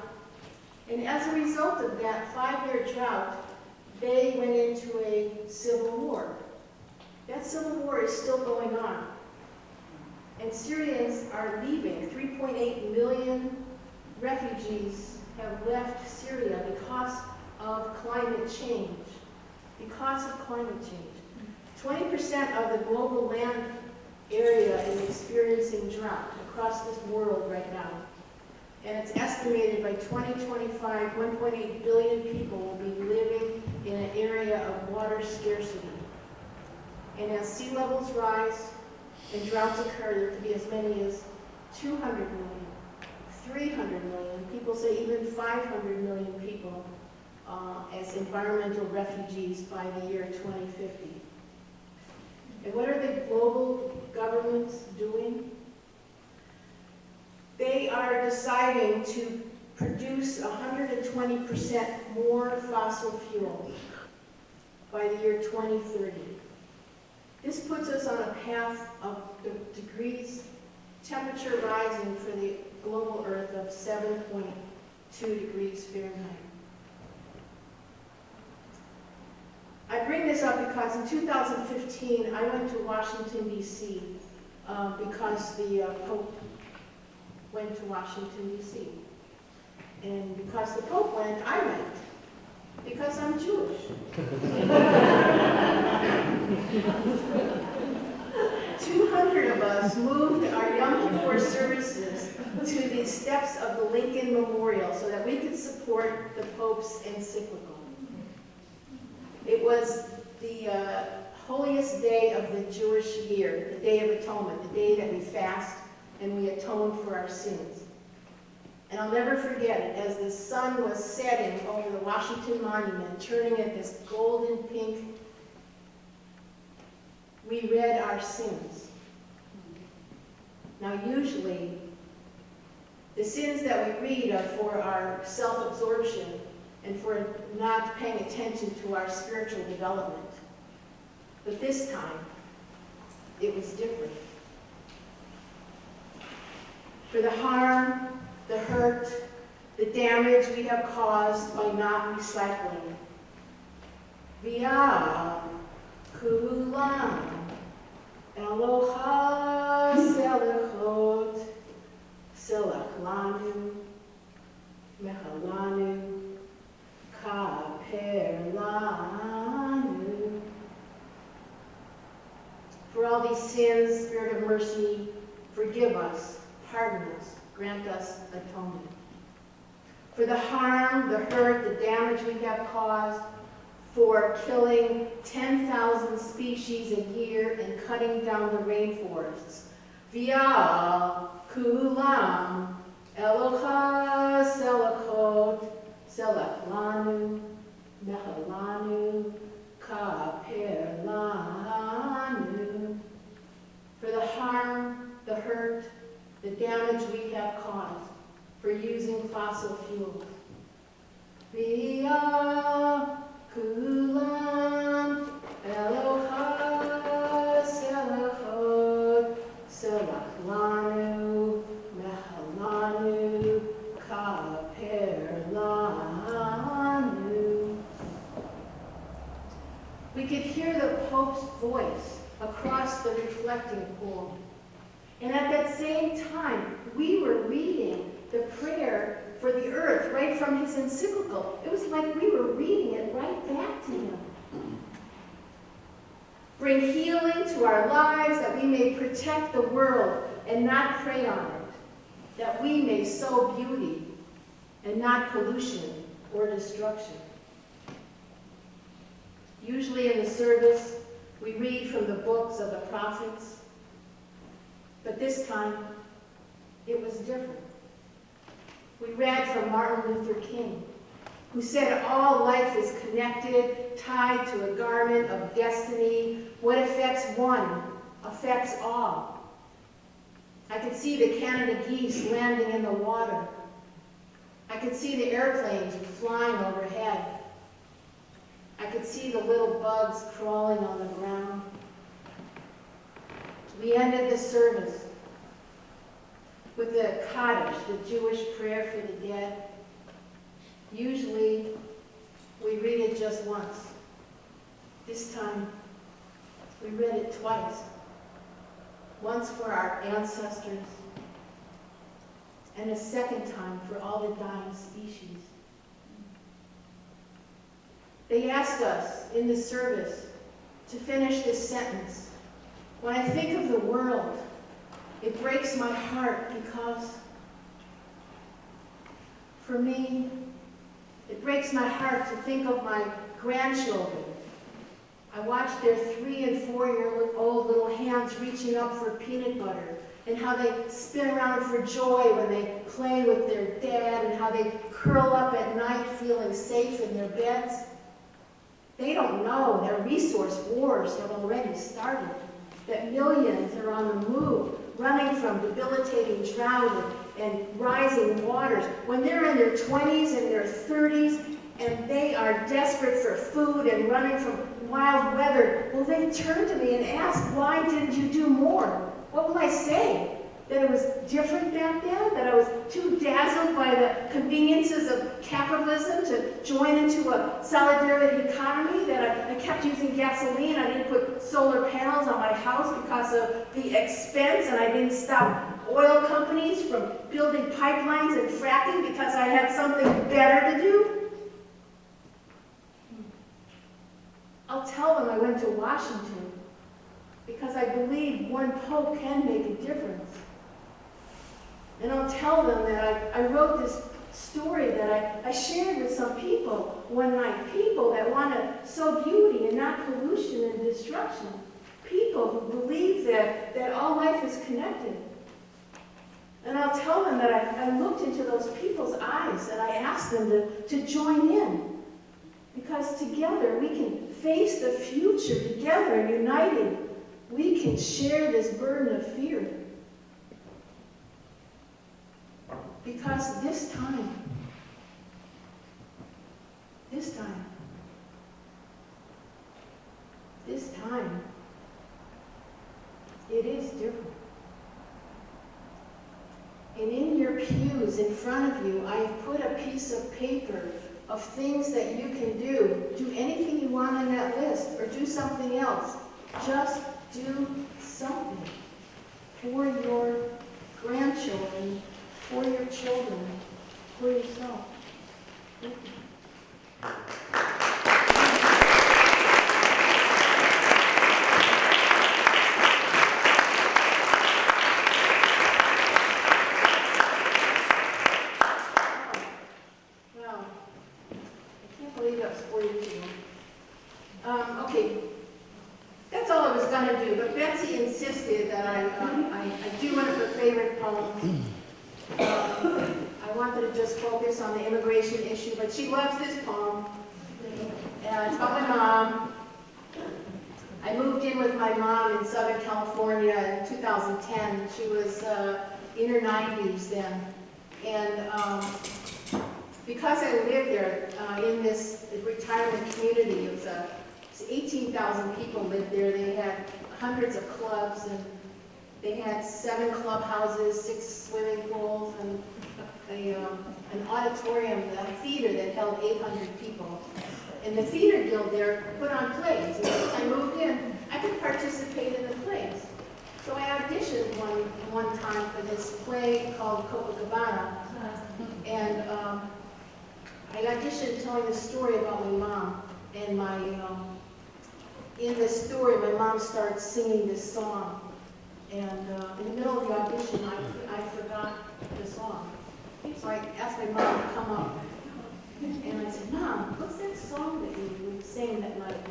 And as a result of that 5-year drought, they went into a civil war. That civil war is still going on. And Syrians are leaving. 3.8 million refugees have left Syria because of climate change. Because of climate change. 20% of the global land area is experiencing drought across this world right now. And it's estimated by 2025, 1.8 billion people will be living in an area of water scarcity. And as sea levels rise and droughts occur, there could be as many as 200 million, 300 million, people say even 500 million people as environmental refugees by the year 2050. And what are the global governments doing? They are deciding to produce 120% more fossil fuel by the year 2030. This puts us on a path of the degrees temperature rising for the global Earth of 7.2 degrees Fahrenheit. I bring this up because in 2015 I went to Washington, D.C. Because the Pope went to Washington, D.C. And because the Pope went, I went. Because I'm Jewish. 200 of us moved our Yom Kippur services to the steps of the Lincoln Memorial so that we could support the Pope's encyclical. It was the holiest day of the Jewish year, the Day of Atonement, the day that we fast and we atone for our sins. And I'll never forget it, as the sun was setting over the Washington Monument, turning it this golden pink, we read our sins. Now usually, the sins that we read are for our self-absorption and for not paying attention to our spiritual development. But this time, it was different. For the harm, the hurt, the damage we have caused by not recycling. Via kulam eloha selechot selach lanu mechalanu kaper lanu. For all these sins, Spirit of mercy, forgive us, pardon us, grant us atonement. For the harm, the hurt, the damage we have caused, for killing 10,000 species a year and cutting down the rainforests. Via kulam eloha selachot selach lanu mechalanu kaper lanu. For the harm, the hurt, the damage we have caused for using fossil fuels. Via kulam eloha selachot selach lanu mechalanu kaper lanu. We could hear the Pope's voice across the reflecting pool. And at that same time, we were reading the prayer for the earth right from his encyclical. It was like we were reading it right back to him. Bring healing to our lives that we may protect the world and not prey on it, that we may sow beauty and not pollution or destruction. Usually in the service, we read from the books of the prophets. But this time, it was different. We read from Martin Luther King, who said all life is connected, tied to a garment of destiny. What affects one affects all. I could see the Canada geese landing in the water. I could see the airplanes flying overhead. I could see the little bugs crawling on the ground. We ended the service with the Kaddish, the Jewish prayer for the dead. Usually, we read it just once. This time, we read it twice. Once for our ancestors, and a second time for all the dying species. They asked us in the service to finish this sentence. When I think of the world, it breaks my heart because, for me, it breaks my heart to think of my grandchildren. I watch their 3- and 4-year-old little hands reaching up for peanut butter, and how they spin around for joy when they play with their dad, and how they curl up at night feeling safe in their beds. They don't know that resource wars have already started, that millions are on the move, running from debilitating drought and rising waters. When they're in their 20s and their 30s, and they are desperate for food and running from wild weather, will they turn to me and ask, why didn't you do more? What will I say? That it was different back then? That I was too dazzled by the conveniences of capitalism to join into a solidarity economy? That I kept using gasoline, I didn't put solar panels on my house because of the expense, and I didn't stop oil companies from building pipelines and fracking because I had something better to do? I'll tell them I went to Washington because I believe one pope can make a difference. And I'll tell them that I wrote this story that I shared with some people one night. People that want to sow beauty and not pollution and destruction. People who believe that all life is connected. And I'll tell them that I looked into those people's eyes and I asked them to join in. Because together we can face the future, together, united. We can share this burden of fear. Because this time, it is different. And in your pews in front of you, I have put a piece of paper of things that you can do. Do anything you want on that list, or do something else. Just do something for your grandchildren, for your children, for yourself. Thank you. Wow. I can't believe that was 42. Okay. That's all I was going to do, but Betsy insisted that I do one of her favorite poems. I wanted to just focus on the immigration issue, but she loves this poem. And it's about my mom. I moved in with my mom in Southern California in 2010. She was in her 90s then. And because I lived there in this retirement community, it was 18,000 people lived there. They had hundreds of clubs, and they had 7 clubhouses, 6 swimming pools, and an auditorium, a theater that held 800 people. And the theater guild there put on plays. And since I moved in, I could participate in the plays. So I auditioned one time for this play called Copacabana. And I auditioned telling the story about my mom. And in this story, my mom starts singing this song. And in the middle of the audition, I forgot the song. So I asked my mom to come up. And I said, Mom, what's that song that you sang that night?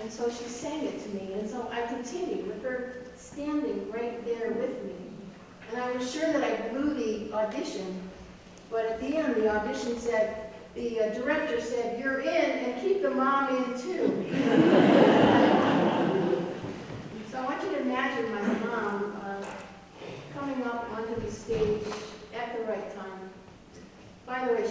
And so she sang it to me. And so I continued with her standing right there with me. And I was sure that I blew the audition. But at the end, the audition said, the director said, you're in, and keep the mom in too. So I want you to imagine my mom coming up onto the stage at the right time. By the way,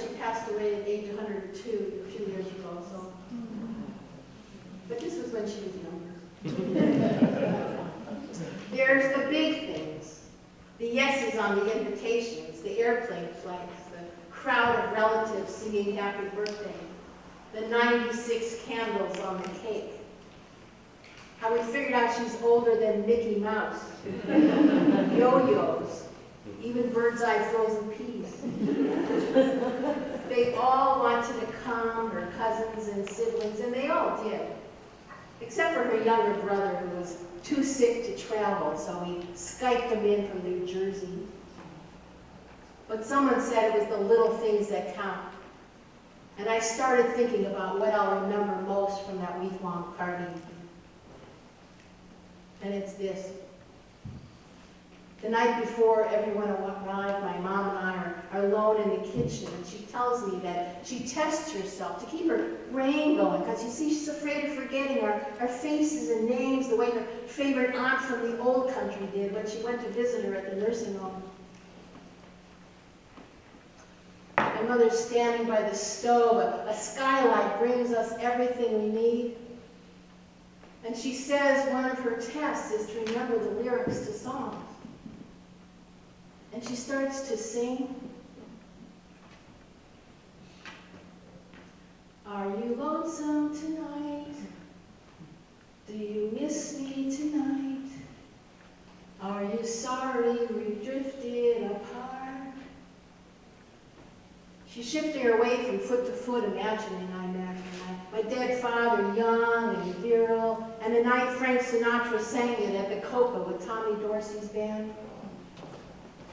There's the big things, the yeses on the invitations, the airplane flights, the crowd of relatives singing happy birthday, the 96 candles on the cake. How we figured out she's older than Mickey Mouse, yo-yos, even bird's eye frozen peas. They all wanted to come, her cousins and siblings, and they all did. Except for her younger brother, who was too sick to travel, so we Skyped him in from New Jersey. But someone said it was the little things that count. And I started thinking about what I'll remember most from that week-long party. And it's this. The night before everyone arrived, my mom and I are alone in the kitchen, and she tells me that she tests herself to keep her brain going, because you see, she's afraid of forgetting our faces and names the way her favorite aunt from the old country did when she went to visit her at the nursing home. My mother's standing by the stove. A skylight brings us everything we need. And she says one of her tests is to remember the lyrics to songs. And she starts to sing. Are you lonesome tonight? Do you miss me tonight? Are you sorry we drifted apart? She's shifting her weight from foot to foot, imagining, I imagine, my dead father, young and virile, and the night Frank Sinatra sang it at the Copa with Tommy Dorsey's band.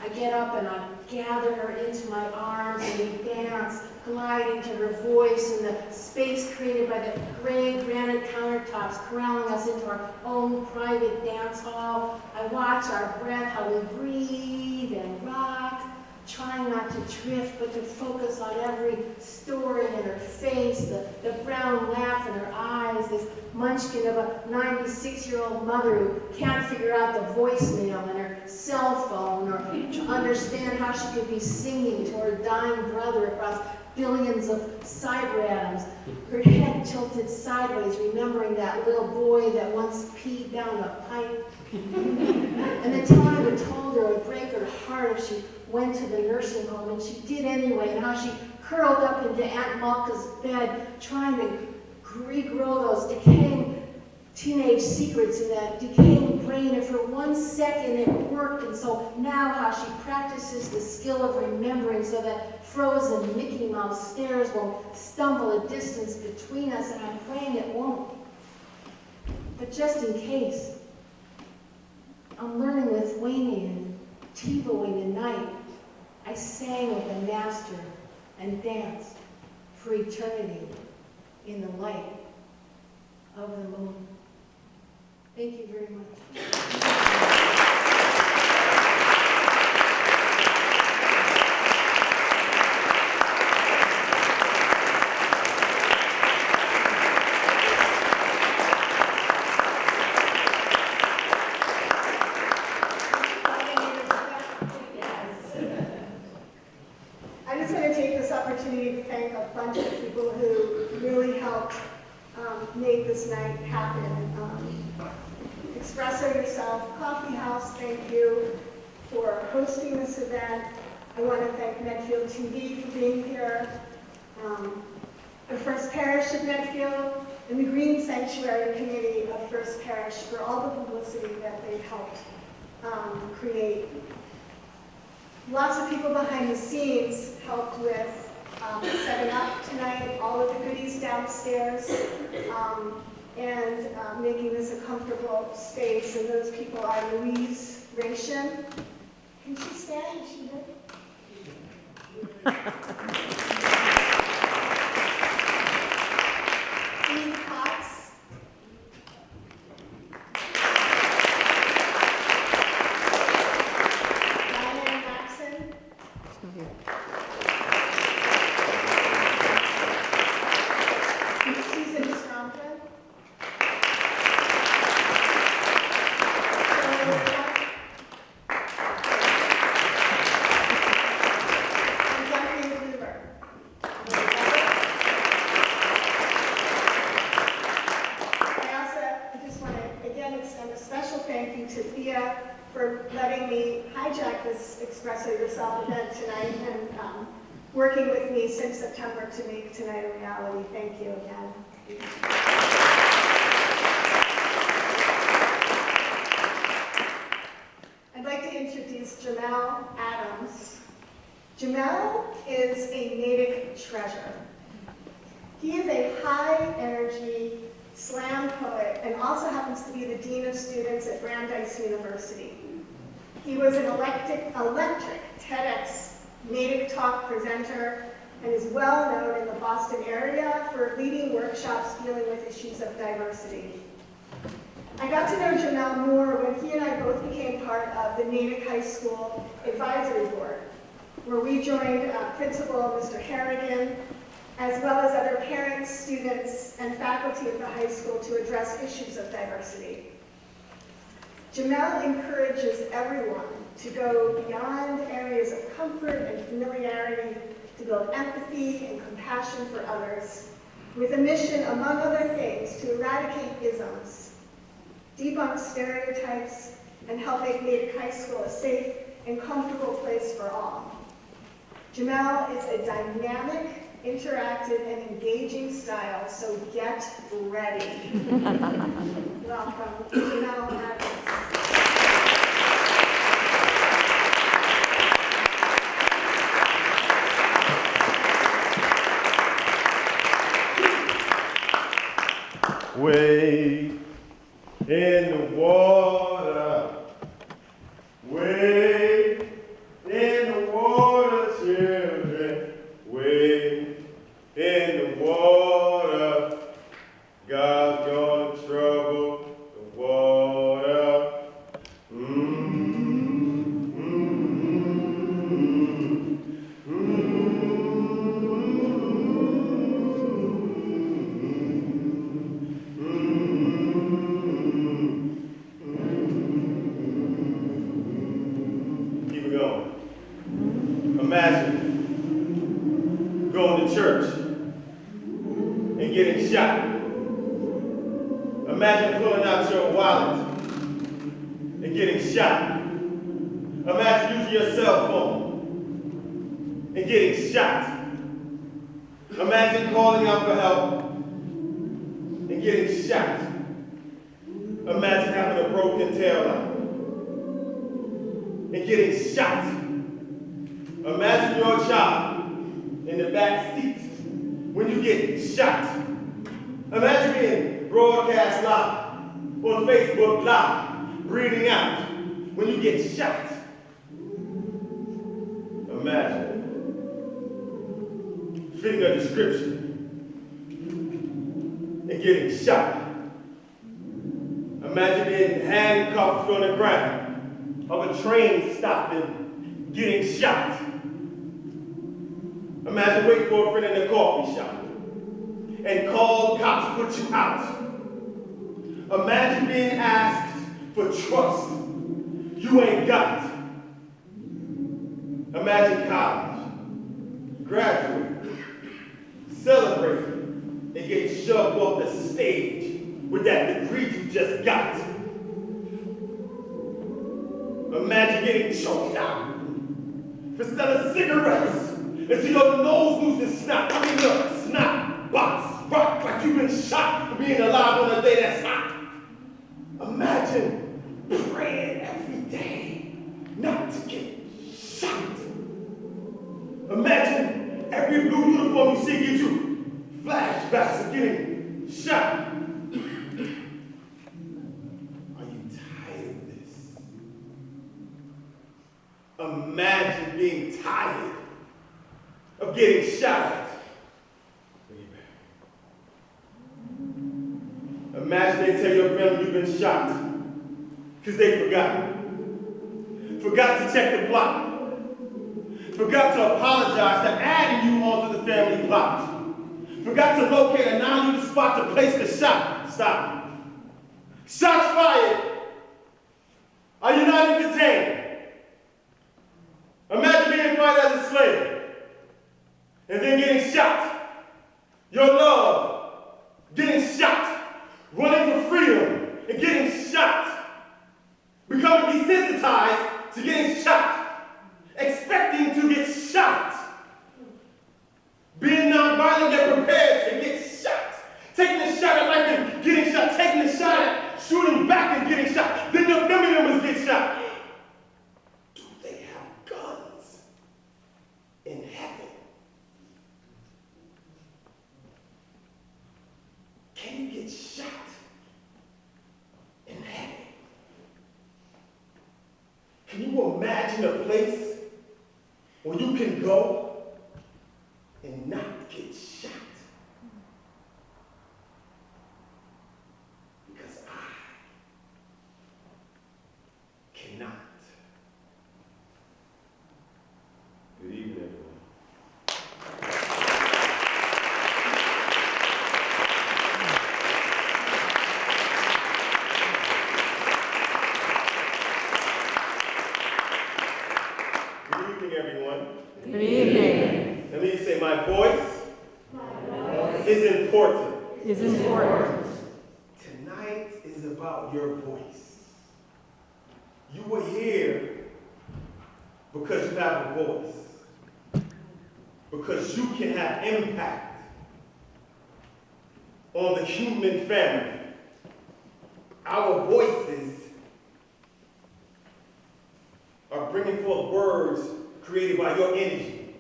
I get up and I gather her into my arms, and we dance, gliding to her voice in the space created by the gray granite countertops, corralling us into our own private dance hall. I watch our breath, how we breathe and rock, trying not to drift, but to focus on every story in her face, the brown laugh in her eyes, this munchkin of a 96-year-old mother who can't figure out the voicemail in her cell phone, or to understand how she could be singing to her dying brother across billions of cyber atoms, her head tilted sideways, remembering that little boy that once peed down a pipe. And the time had told her it would break her heart if she went to the nursing home, and she did anyway, and how she curled up into Aunt Malka's bed, trying to regrow those decaying teenage secrets in that decaying brain, and for 1 second it worked, and so now how she practices the skill of remembering so that frozen Mickey Mouse stairs won't stumble a distance between us, and I'm praying it won't. But just in case, I'm learning Lithuanian and TiVoing at night. I sang with the master and danced for eternity in the light of the moon. Thank you very much. I'm just going to take this opportunity to thank a bunch of people who really helped make this night happen. Expresso Yourself Coffee House, thank you for hosting this event. I want to thank Medfield TV for being here, the First Parish of Medfield, and the Green Sanctuary Committee of First Parish for all the publicity that they've helped create. Lots of people behind the scenes helped with setting up tonight, all of the goodies downstairs, and making this a comfortable space. And those people are Louise Ration. Can she stand? Is she good? Eve Cox. Diane Maxon. Susan Stromka. And Duncan Kluber. again extend a special thank you to Thea for letting me hijack this Expresso Yourself event tonight and working with me since September to make tonight a reality. Thank you again. I'd like to introduce Jamel Adams. Jamel is a Natick treasure. He is a high-energy slam poet and also happens to be the Dean of Students at Brandeis University. He was an electric TEDx Natick Talk presenter and is well known in the Boston area for leading workshops dealing with issues of diversity. I got to know Jamel more when he and I both became part of the Natick High School Advisory Board, where we joined Principal Mr. Harrigan, as well as other parents, students, and faculty of the high school to address issues of diversity. Jamel encourages everyone to go beyond areas of comfort and familiarity to build empathy and compassion for others, with a mission, among other things, to eradicate isms, debunk stereotypes, and help make Natick High School a safe and comfortable place for all. Jamel is a dynamic, interactive, and engaging style, so get ready. Welcome, Jamel Adams. Wade in the water, wade in the water, children, wade in the water. God's gonna trouble the water. Keep it going. Imagine going to church and getting shot. Imagine pulling out your wallet and getting shot. Imagine using your cell phone and getting shot. Imagine calling out for help and getting shot. Imagine having a broken tail light and getting shot. Imagine your child in the back seat when you get shot. Imagine being broadcast live on Facebook Live, breathing out when you get shot. Imagine fitting a description and getting shot. Imagine being handcuffed on the ground of a train stop and getting shot. Imagine waiting for a friend in the coffee shop and call cops put you out. Imagine being asked for trust you ain't got. Imagine college, graduating, celebrating, and getting shoved off the stage with that degree you just got. Imagine getting choked out for selling cigarettes until your nose loses snot. I mean, your snot box rock like you've been shot for being alive on a day that's hot. Imagine praying every day not to get shot. Imagine every blue uniform you see gives you flashbacks of getting shot. Are you tired of this? Imagine being tired of getting shot at. Imagine they tell your family you've been shot because they forgot. Forgot to check the plot. Forgot to apologize to adding you onto the family plot. Forgot to locate a non-lethal spot to place the shot. Stop. Shots fired. Are you not entertained? Imagine being fired as a slave and then getting shot. Your love getting shot. Running for freedom and getting shot. after getting shot, then their family members get shot. Do they have guns in heaven? Can you get shot in heaven? Can you imagine a place where you can go and not get shot? Because I cannot. Good evening, everyone. Good evening, everyone. Good evening. Let me say my voice is important. Is important. Tonight is about your voice. You were here because you have a voice. Because you can have impact on the human family. Our voices are bringing forth words created by your energy.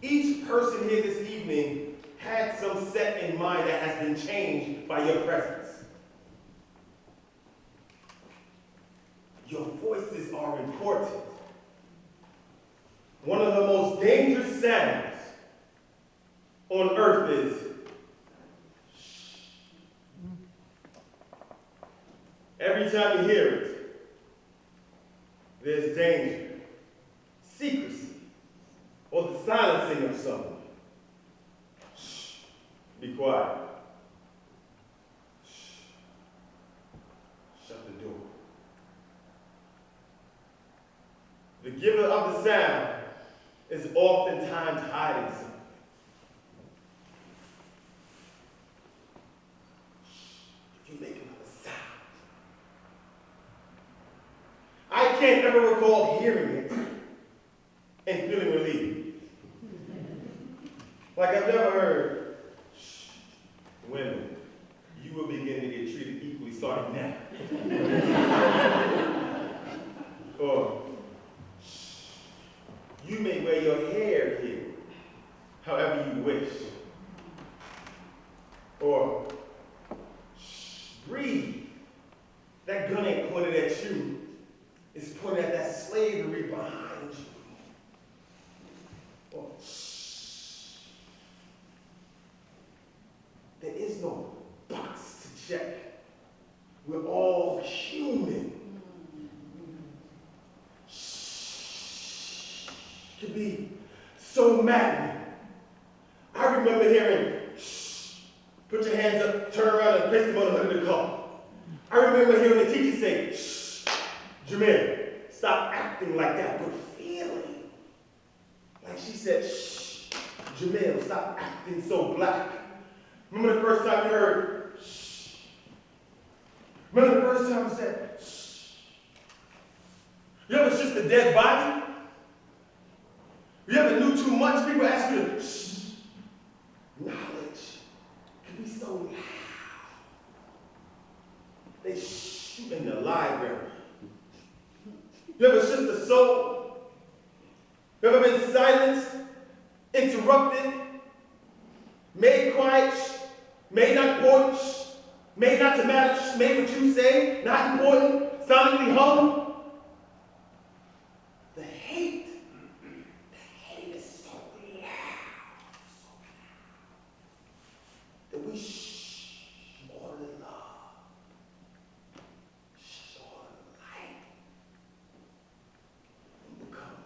Each person here this evening had some set in mind that has been changed by your presence. Your voices are important. One of the most dangerous sounds on earth is shh. Every time you hear it, there's danger, secrecy, or the silencing of someone. Shh. Be quiet. Shh. Shut the door. The giver of the sound is oftentimes hiding something. Shh. You make another sound. I can't ever recall hearing it and feeling relieved. Like I've never heard, shh, women, you will begin to get treated equally starting now. Or, shh, you may wear your hair here, however you wish. Or, shh, breathe. That gun ain't pointed at you. It's pointed at that slavery behind you. Or, shh. There is no box to check. We're all human. Shh. Can be so maddening. I remember hearing, shh, put your hands up, turn around and place them on the hood of the car. I remember hearing the teacher say, shh, Jamil, stop acting like that, but feeling. Like she said, shh, Jamil, stop acting so black. Remember the first time you heard, shh. Remember the first time you said, shh. You ever just a dead body? You ever knew too much? People ask you to, shh. Knowledge can be so loud. They shoot in the library. You ever shift the soul? You ever been silenced, interrupted, made quiet, made not important, made not to matter, made what you say, not important, sonically hung? The hate is so loud, that we shh more than love, shh more than light, and become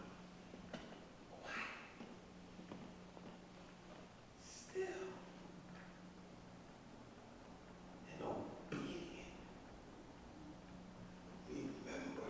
quiet, still, and obedient. Remember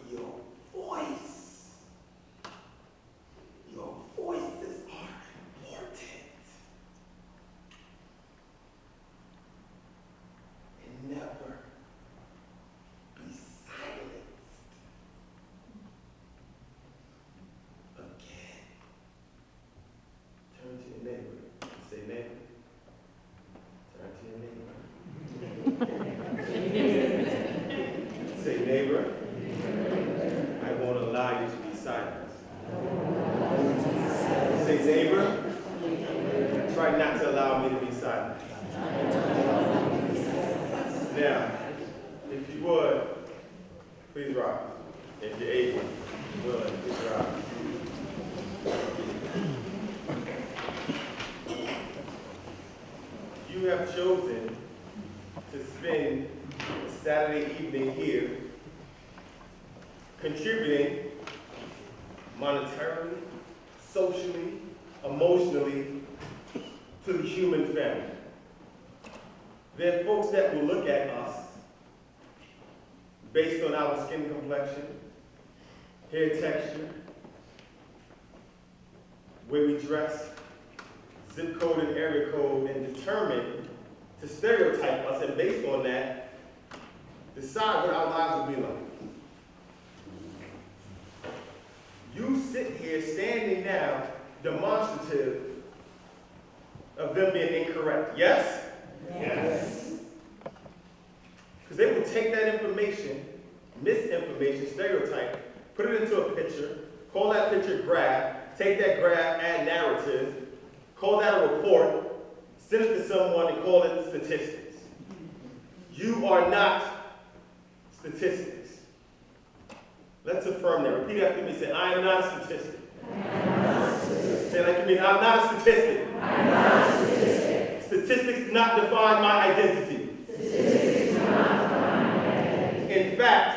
Say, neighbor, I won't allow you to be silent. Say, neighbor, try not to allow me to be silent. Now, if you would, please rise. If you're able, willing, please rise. You have chosen to spend a Saturday evening here contributing monetarily, socially, emotionally to the human family. There are folks that will look at us based on our skin complexion, hair texture, where we dress, zip code and area code, and determine to stereotype us, and based on that, decide what our lives will be like. You sit here standing now demonstrative of them being incorrect. Yes? Yes. Because they will take that information, misinformation, stereotype, put it into a picture, call that picture graph, take that graph, add narrative, call that a report, send it to someone and call it statistics. You are not statistics. Let's affirm that. Repeat after me. Say, I am not a statistic. Say it like you mean, I'm not a statistic. I'm not a statistic. Statistics do not define my identity. Statistics do not define my identity. In fact,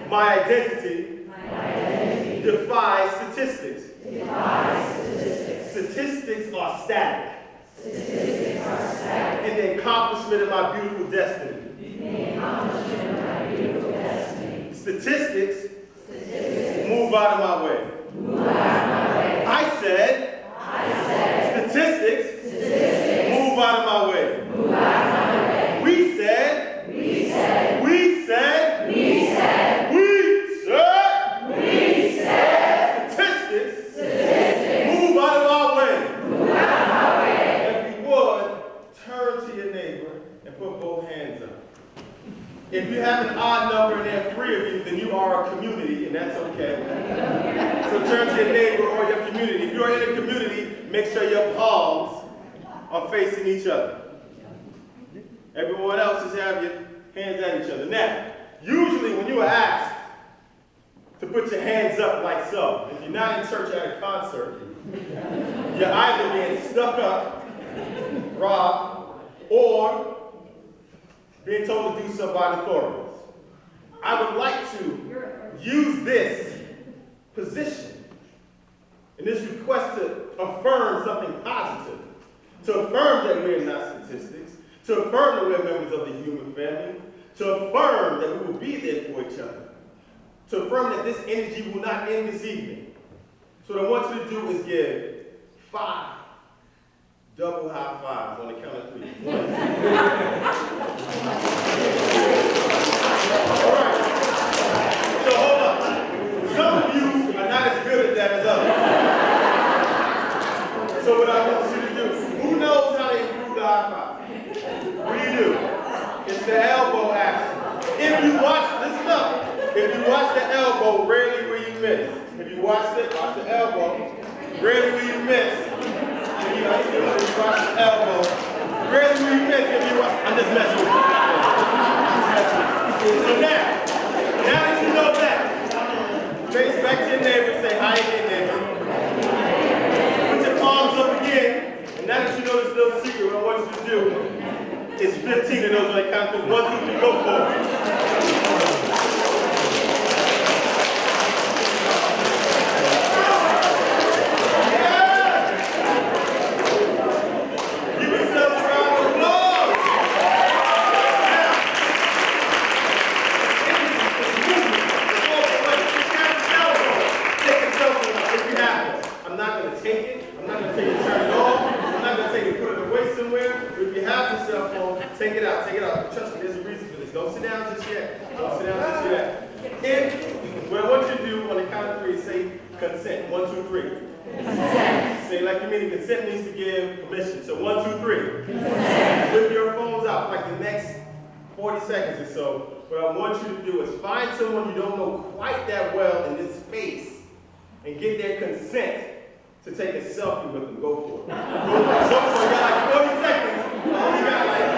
my identity defies statistics. Statistics are static. In the accomplishment of my beautiful destiny. Statistics move out of my way. I said statistics move out of my way. We said statistics move out of our way. If you would, turn to your neighbor and put both hands up. If you have an odd number and there are 3 of you, then you are a community, and that's okay. So turn to your neighbor or your community. If you're in a community, make sure your palms are facing each other. Everyone else just have your hands at each other. Now, usually when you are asked to put your hands up like so, if you're not in church at a concert, you're either being stuck up, robbed, or being told to do so by the authorities. I would like to use this position and this request to affirm something positive, to affirm that we're not statistics, to affirm that we're members of the human family, to affirm that we will be there for each other, to affirm that this energy will not end this evening. So what I want you to do is give 5 double high fives on the count of 3. 1, 2, 3. All right. So hold up. Some of you are not as good at that as others. So what I want you to do, who knows how to improve the high five? What do you do? It's the elbow action. If you watch, listen up. If you watch the elbow, rarely will you miss. If you watch the elbow, rarely will you miss. If you watch the elbow, rarely will you miss. If you watch, I'm just messing with you. So now that you know that, face back to your neighbor and say, hi again, neighbor. Put your palms up again. And now that you know this little secret, what I want you to do is 15 of those when I count to 1, 2, 3, go for it. Take it out. Trust me, there's a reason for this. Don't sit down just yet. What I want you to do on the count of 3 is say consent. 1, 2, 3. Consent. Say like you mean consent needs to give permission. So 1, 2, 3. Consent. Whip your phones out like the next 40 seconds or so. What I want you to do is find someone you don't know quite that well in this space and get their consent to take a selfie with them. Go for it. Go for it. You got like 40 seconds. You got like...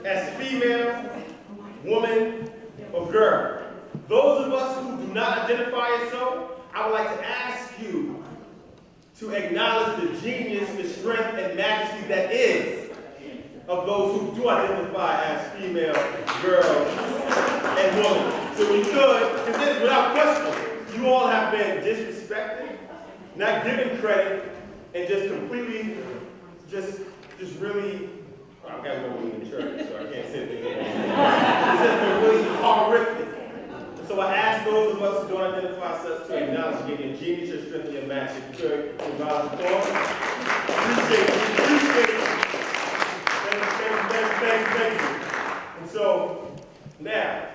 As female, woman, or girl, those of us who do not identify as so, I would like to ask you to acknowledge the genius, the strength, and majesty that is of those who do identify as female, girl, and woman. So we could, because this, without question, you all have been disrespected, not given credit, and just completely, just really, I gotta go in the church, so I can't say it again. It's just been really horrific. So I ask those of us who don't identify as such to acknowledge your genius, your strength, and your majesty. Good. Acknowledge the Lord. Appreciate it. Thank you. And so, now,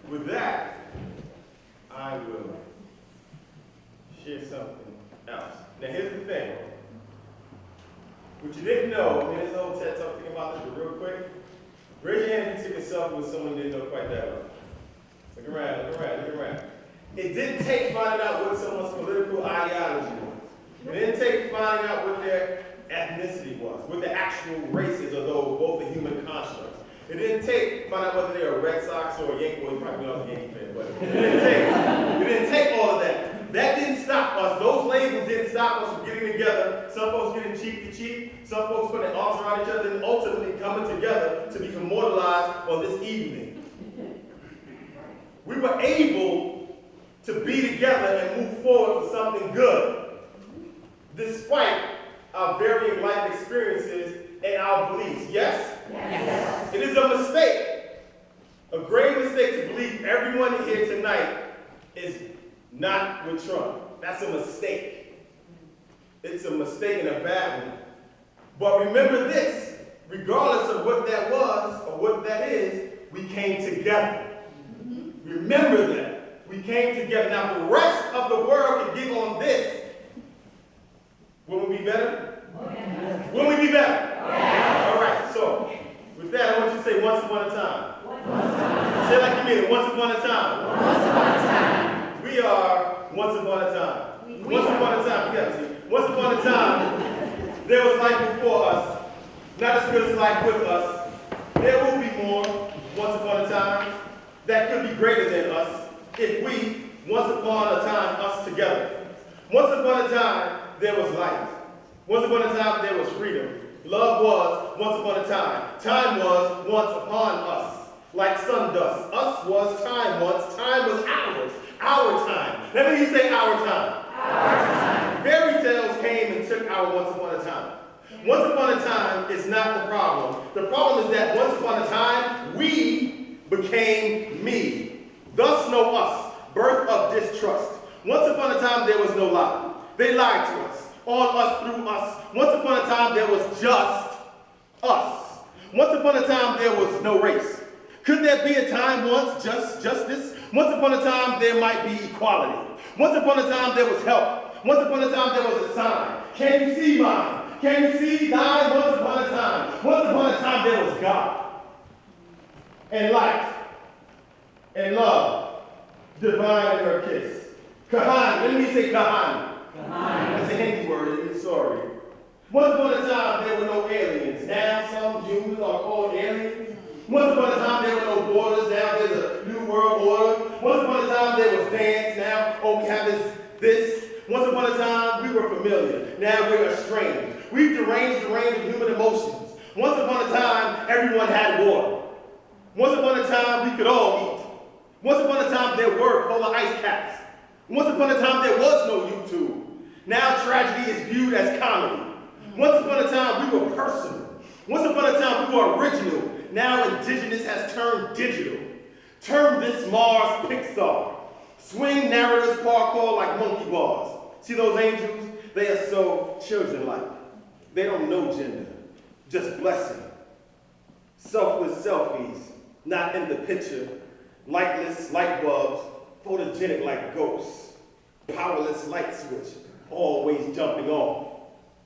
with that, I will share something else. Now, here's the thing. What you didn't know, I mean, this whole TED Talk thing about this, but real quick, raise your hand if you took a selfie with someone you didn't know quite that well. Look around. It didn't take finding out what someone's political ideology was. It didn't take finding out what their ethnicity was, what the actual race is, although both are human constructs. It didn't take finding out whether they're a Red Sox or a Yankee, well, you probably know I'm a Yankee fan, but it didn't take all of that. That didn't stop us. Those labels didn't stop us from getting together. Some folks getting cheek to cheek, some folks putting their arms around each other, and ultimately coming together to be immortalized on this evening. We were able to be together and move forward for something good, despite our varying life experiences and our beliefs. Yes? Yes. It is a mistake, a grave mistake to believe everyone here tonight is not with Trump. That's a mistake. It's a mistake and a bad one. But remember this, regardless of what that was or what that is, we came together. Remember that. We came together. Now the rest of the world can get on this. Will we be better? Oh, yeah. Will we be better? Oh, yeah. All right, so with that, I want you to say once upon a time. Once upon a time. Say it like you mean it. Once upon a time. Once upon a time. We are once upon a time. Once upon a time. You gotta see. Once upon a time, there was life before us. Not as good as life with us. There will be more once upon a time that could be greater than us if we, once upon a time, us together. Once upon a time, there was life. Once upon a time, there was freedom. Love was once upon a time. Time was once upon us. Like sun dust. Us was time once. Time was ours. Our time. Let me say our time. Our time. Fairy tales came and took our once upon a time. Once upon a time is not the problem. The problem is that once upon a time, we became me. Thus know us. Birth of distrust. Once upon a time, there was no lie. They lied to us. On us, through us. Once upon a time, there was just us. Once upon a time, there was no race. Could there be a time once, just justice? Once upon a time, there might be equality. Once upon a time, there was help. Once upon a time, there was a sign. Can you see mine? Can you see thine? Once upon a time. Once upon a time, there was God. And light. and love, divine in her kiss. Kahani, let me say kahani. That's a Hindi word, I'm sorry. Once upon a time, there were no aliens. Now some Jews are called aliens. Once upon a time, there were no borders. Now there's a new world order. Once upon a time, there was dance. Now, oh, we have this. Once upon a time, we were familiar. Now we're estranged. We've deranged the range of human emotions. Once upon a time, everyone had water. Once upon a time, we could all eat. Once upon a time, there were polar ice caps. Once upon a time, there was no YouTube. Now tragedy is viewed as comedy. Once upon a time, we were personal. Once upon a time, we were original. Now indigenous has turned digital. Term this Mars Pixar. Swing narratives parkour like monkey bars. See those angels? They are so children-like. They don't know gender, just blessing. Selfless selfies, not in the picture. Lightless light bulbs, photogenic like ghosts. Powerless light switch, always jumping off.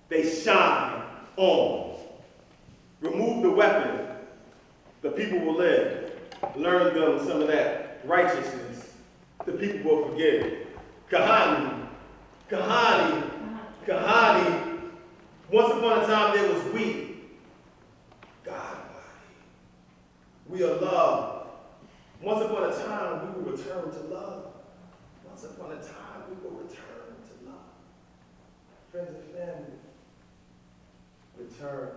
They shine on. Remove the weapon, the people will live. Learn them some of that righteousness, the people will forgive. Kahani, kahani, kahani. Once upon a time there was we. God body. We are love. Once upon a time we will return to love. Once upon a time we will return to love. Friends and family, return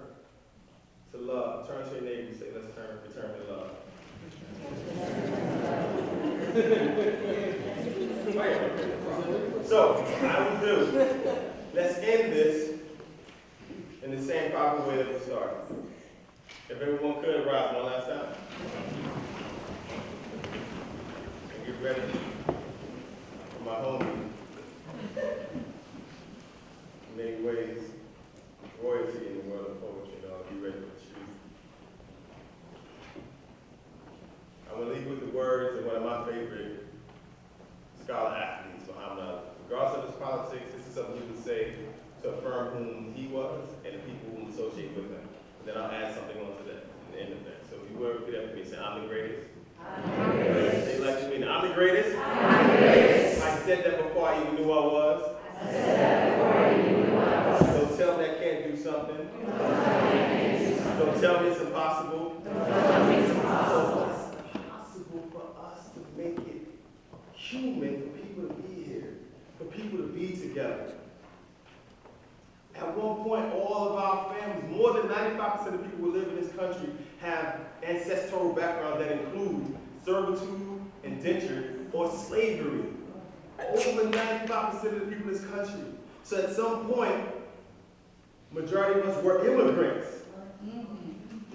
to love. Turn to your neighbor and say, let's return to love. So, I will do. Let's end this in the same proper way that we started. If everyone could rise one last time. And get ready for my homie. In many ways, royalty in the world of poetry. Be ready for the truth. I'm going to leave with the words of one of my favorite scholar athletes, Muhammad Ali. Regardless of his politics, this is something he would say to affirm whom he was and the people who associate with him. And then I'll add something onto that in the end of that. So if you were repeat after me, say, I'm the greatest. I'm the greatest. Say like you mean, I'm the greatest. I'm the greatest. I said that before I even knew I was. I said that before I even knew I was. Don't tell me I can't do something. Don't tell me it's impossible. Don't tell me it's impossible. It's possible for us to make it human, for people to be here, for people to be together. At one point, all of our families, more than 95% of people who live in this country have ancestral backgrounds that include servitude, indentured, or slavery. Over 95% of the people in this country. So at some point, majority of us were immigrants.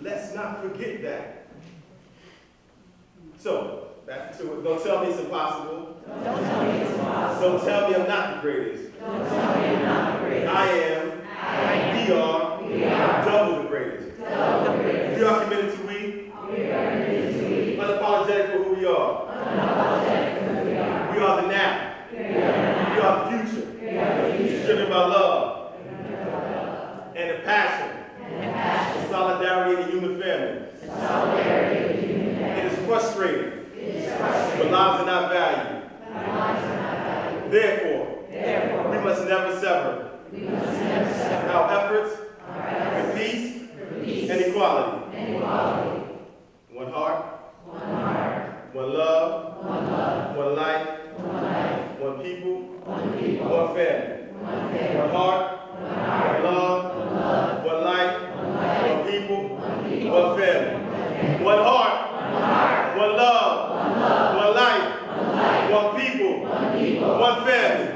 Let's not forget that. So, back to it. Don't tell me it's impossible. Don't tell me it's impossible. Don't tell me I'm not the greatest. Don't tell me I'm not the greatest. I am. We are. Double the greatest. Double the greatest. We are committed to we. Unapologetic for who we are. Unapologetic for who we are. We are the now. We are the future. Driven by love. And the passion. The solidarity of the human family. It is frustrating. But lives are not valued. Therefore, we must never sever our efforts for peace and equality. One heart, one love, one life, one people, one family. One heart, one love, one life, one people, one family. One heart, one love, one life, one people, one family.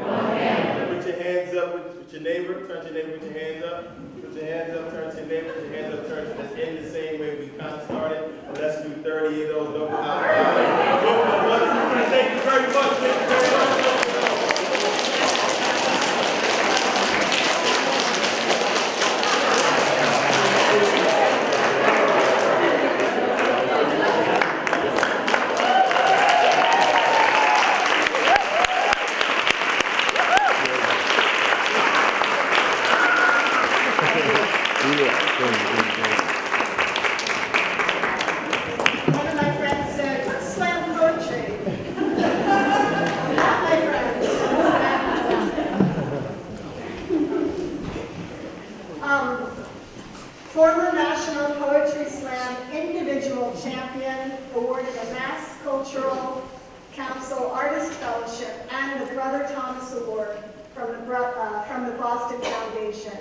Put your hands up with your neighbor. Turn to your neighbor with your hands up. Put your hands up, turn to your neighbor, put your hands up, turn to let's end the same way we kind of started. Let's do 30 of those double high fives. Thank you very much. Thank you very much. Yeah, Boston Foundation.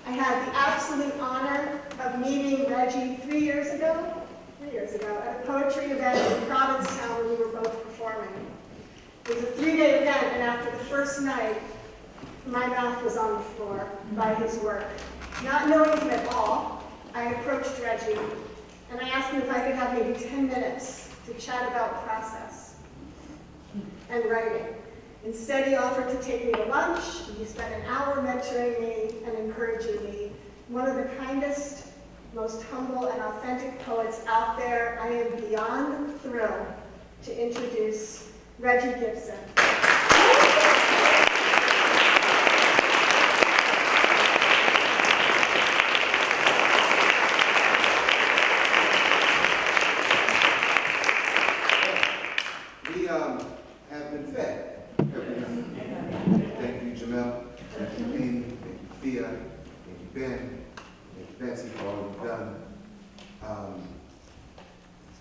I had the absolute honor of meeting Reggie 3 years ago, at a poetry event in Provincetown when we were both performing. It was a 3-day event, and after the first night, my mouth was on the floor by his work. Not knowing him at all, I approached Reggie, and I asked him if I could have maybe 10 minutes to chat about process and writing. Instead, he offered to take me to lunch, and he spent an hour mentoring me and encouraging me. One of the kindest, most humble, and authentic poets out there. I am beyond thrilled to introduce Reggie Gibson. We have been fed. Thank you, Jamel. Thank you, Amy. Thank you, Thea. Thank you, Ben. Thank you, Betsy, for all you've done.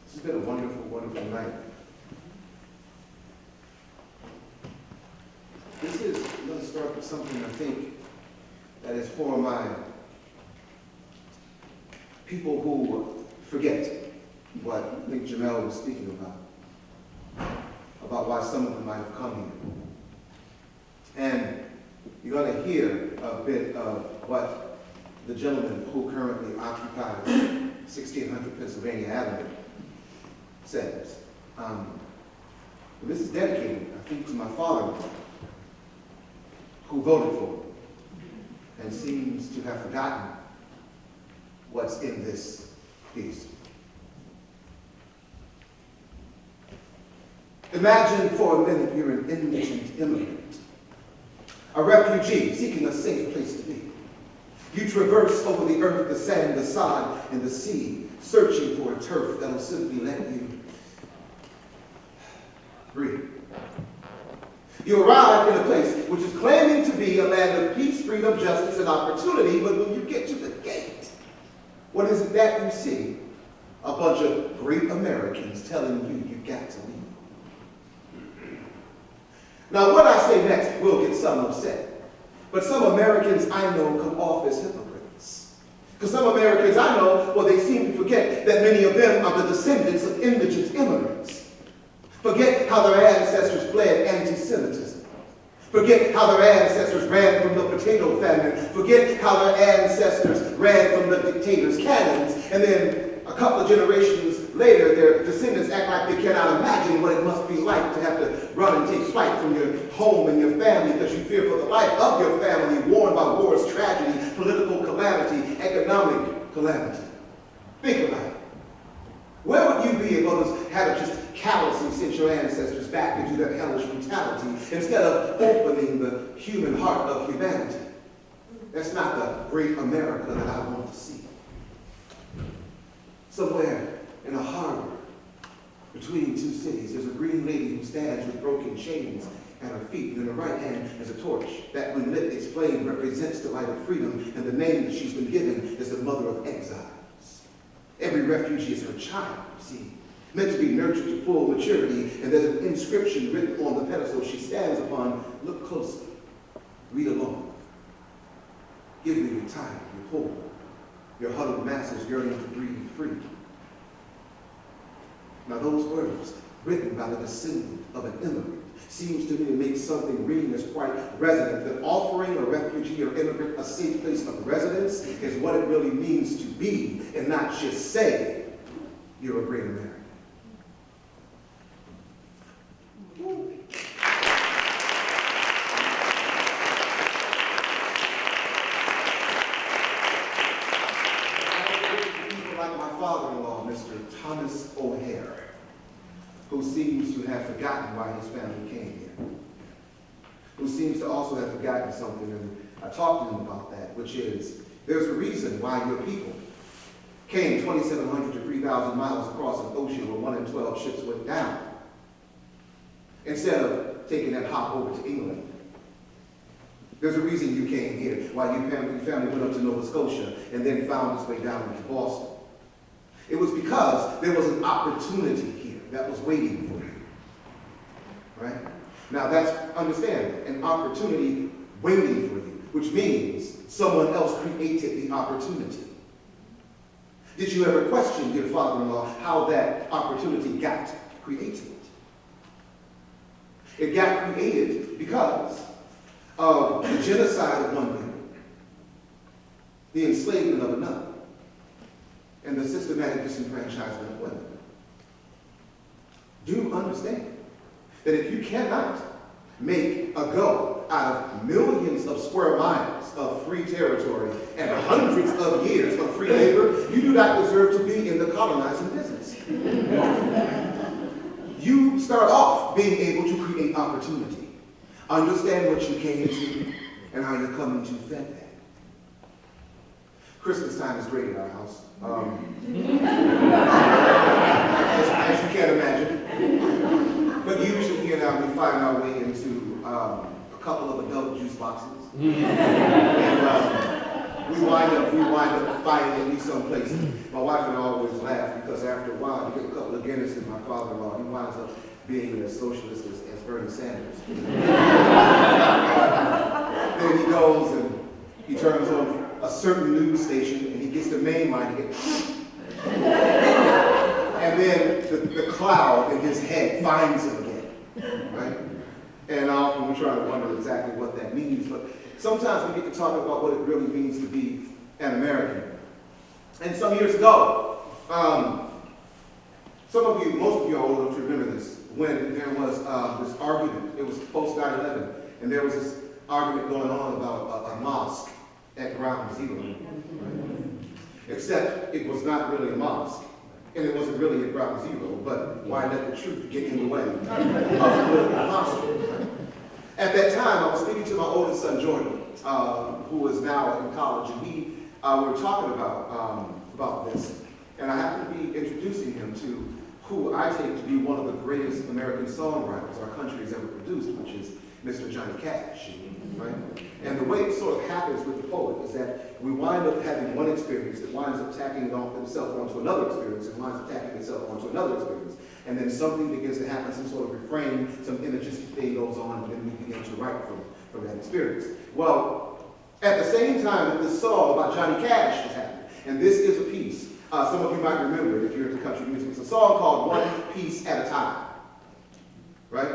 This has been a wonderful, wonderful night. This is going to start with something I think that is for my people who forget what I think Jamel was speaking about why some of them might have come here. And you're going to hear a bit of what the gentleman who currently occupies 1600 Pennsylvania Avenue says. This is dedicated, I think, to my father, who voted for me and seems to have forgotten what's in this piece. Imagine for a minute you're an indigent immigrant, a refugee seeking a safe place to be. You traverse over the earth, the sand, the sod, and the sea, searching for a turf that'll simply let you breathe. You arrive in a place which is claiming to be a land of peace, freedom, justice, and opportunity, but when you get to the gate, what is it that you see? A bunch of great Americans telling you you've got to leave. Now, what I say next will get some upset, but some Americans I know come off as hypocrites. Because some Americans I know, well, they seem to forget that many of them are the descendants of indigent immigrants. Forget how their ancestors fled anti-Semitism. Forget how their ancestors ran from the potato famine. Forget how their ancestors ran from the dictator's cannons. And then a couple of generations later, their descendants act like they cannot imagine what it must be like to have to run and take flight from your home and your family because you fear for the life of your family, worn by wars, tragedy, political calamity, economic calamity. Think about it. Where would you be if others had just callously sent your ancestors back into their hellish brutality instead of opening the human heart of humanity? That's not the great America that I want to see. Somewhere in a harbor between two cities, there's a green lady who stands with broken chains at her feet, and in her right hand is a torch that, when lit, its flame represents the light of freedom, and the name that she's been given is the mother of exiles. Every refugee is her child, you see, meant to be nurtured to full maturity, and there's an inscription written on the pedestal she stands upon. Look closely, read along. Give me your time, your poor, your huddled masses yearning to breathe free. Now those words, written by the descendant of an immigrant, seems to me to make something ring that's quite resonant, that offering a refugee or immigrant a safe place of residence is what it really means to be, and not just say, you're a great American. People like my father-in-law, Mr. Thomas O'Hare, who seems to have forgotten why his family came here, who seems to also have forgotten something, and I talked to him about that, which is, there's a reason why your people came 2,700 to 3,000 miles across an ocean where 1 in 12 ships went down, instead of taking that hop over to England. There's a reason you came here, why your family went up to Nova Scotia and then found its way down into Boston. It was because there was an opportunity here that was waiting for you, right? Now that's, understand, an opportunity waiting for you. which means someone else created the opportunity. Did you ever question, dear father-in-law, how that opportunity got created? It got created because of the genocide of one people, the enslavement of another, and the systematic disenfranchisement of women. Do understand that if you cannot make a go out of millions of square miles of free territory and hundreds of years of free labor, you do not deserve to be in the colonizing business. You start off being able to create opportunity. Understand what you came to and how you're coming to vet that. Christmas time is great at our house. As you can imagine. But usually here now we find our way into a couple of adult juice boxes. And we wind up finding at least some place. My wife and I always laugh because after a while you get a couple of Guinness and my father-in-law, he winds up being as socialist as Bernie Sanders. Then he goes and he turns on a certain news station and he gets the main line to get and then the cloud in his head finds him again, right? And often we try to wonder exactly what that means, but sometimes we get to talk about what it really means to be an American. And some years ago, most of you are old enough to remember this, when there was this argument, it was post 9/11, and there was this argument going on about a mosque at Ground Zero. Right? Except it was not really a mosque, and it wasn't really at Ground Zero, but why let the truth get in the way of political posture? Right? At that time, I was speaking to my oldest son, Jordan, who is now in college, and we were talking about this, and I happened to be introducing him to who I take to be one of the greatest American songwriters our country has ever produced, which is Mr. Johnny Cash, right? And the way it sort of happens with the poet is that we wind up having one experience that winds up tacking itself onto another experience and winds up tacking itself onto another experience. And then something begins to happen, some sort of refrain, some imagistic thing goes on, and then we begin to write from that experience. Well, at the same time that this song about Johnny Cash was happening, and this is a piece, some of you might remember it if you're into country music. It's a song called One Piece at a Time, right?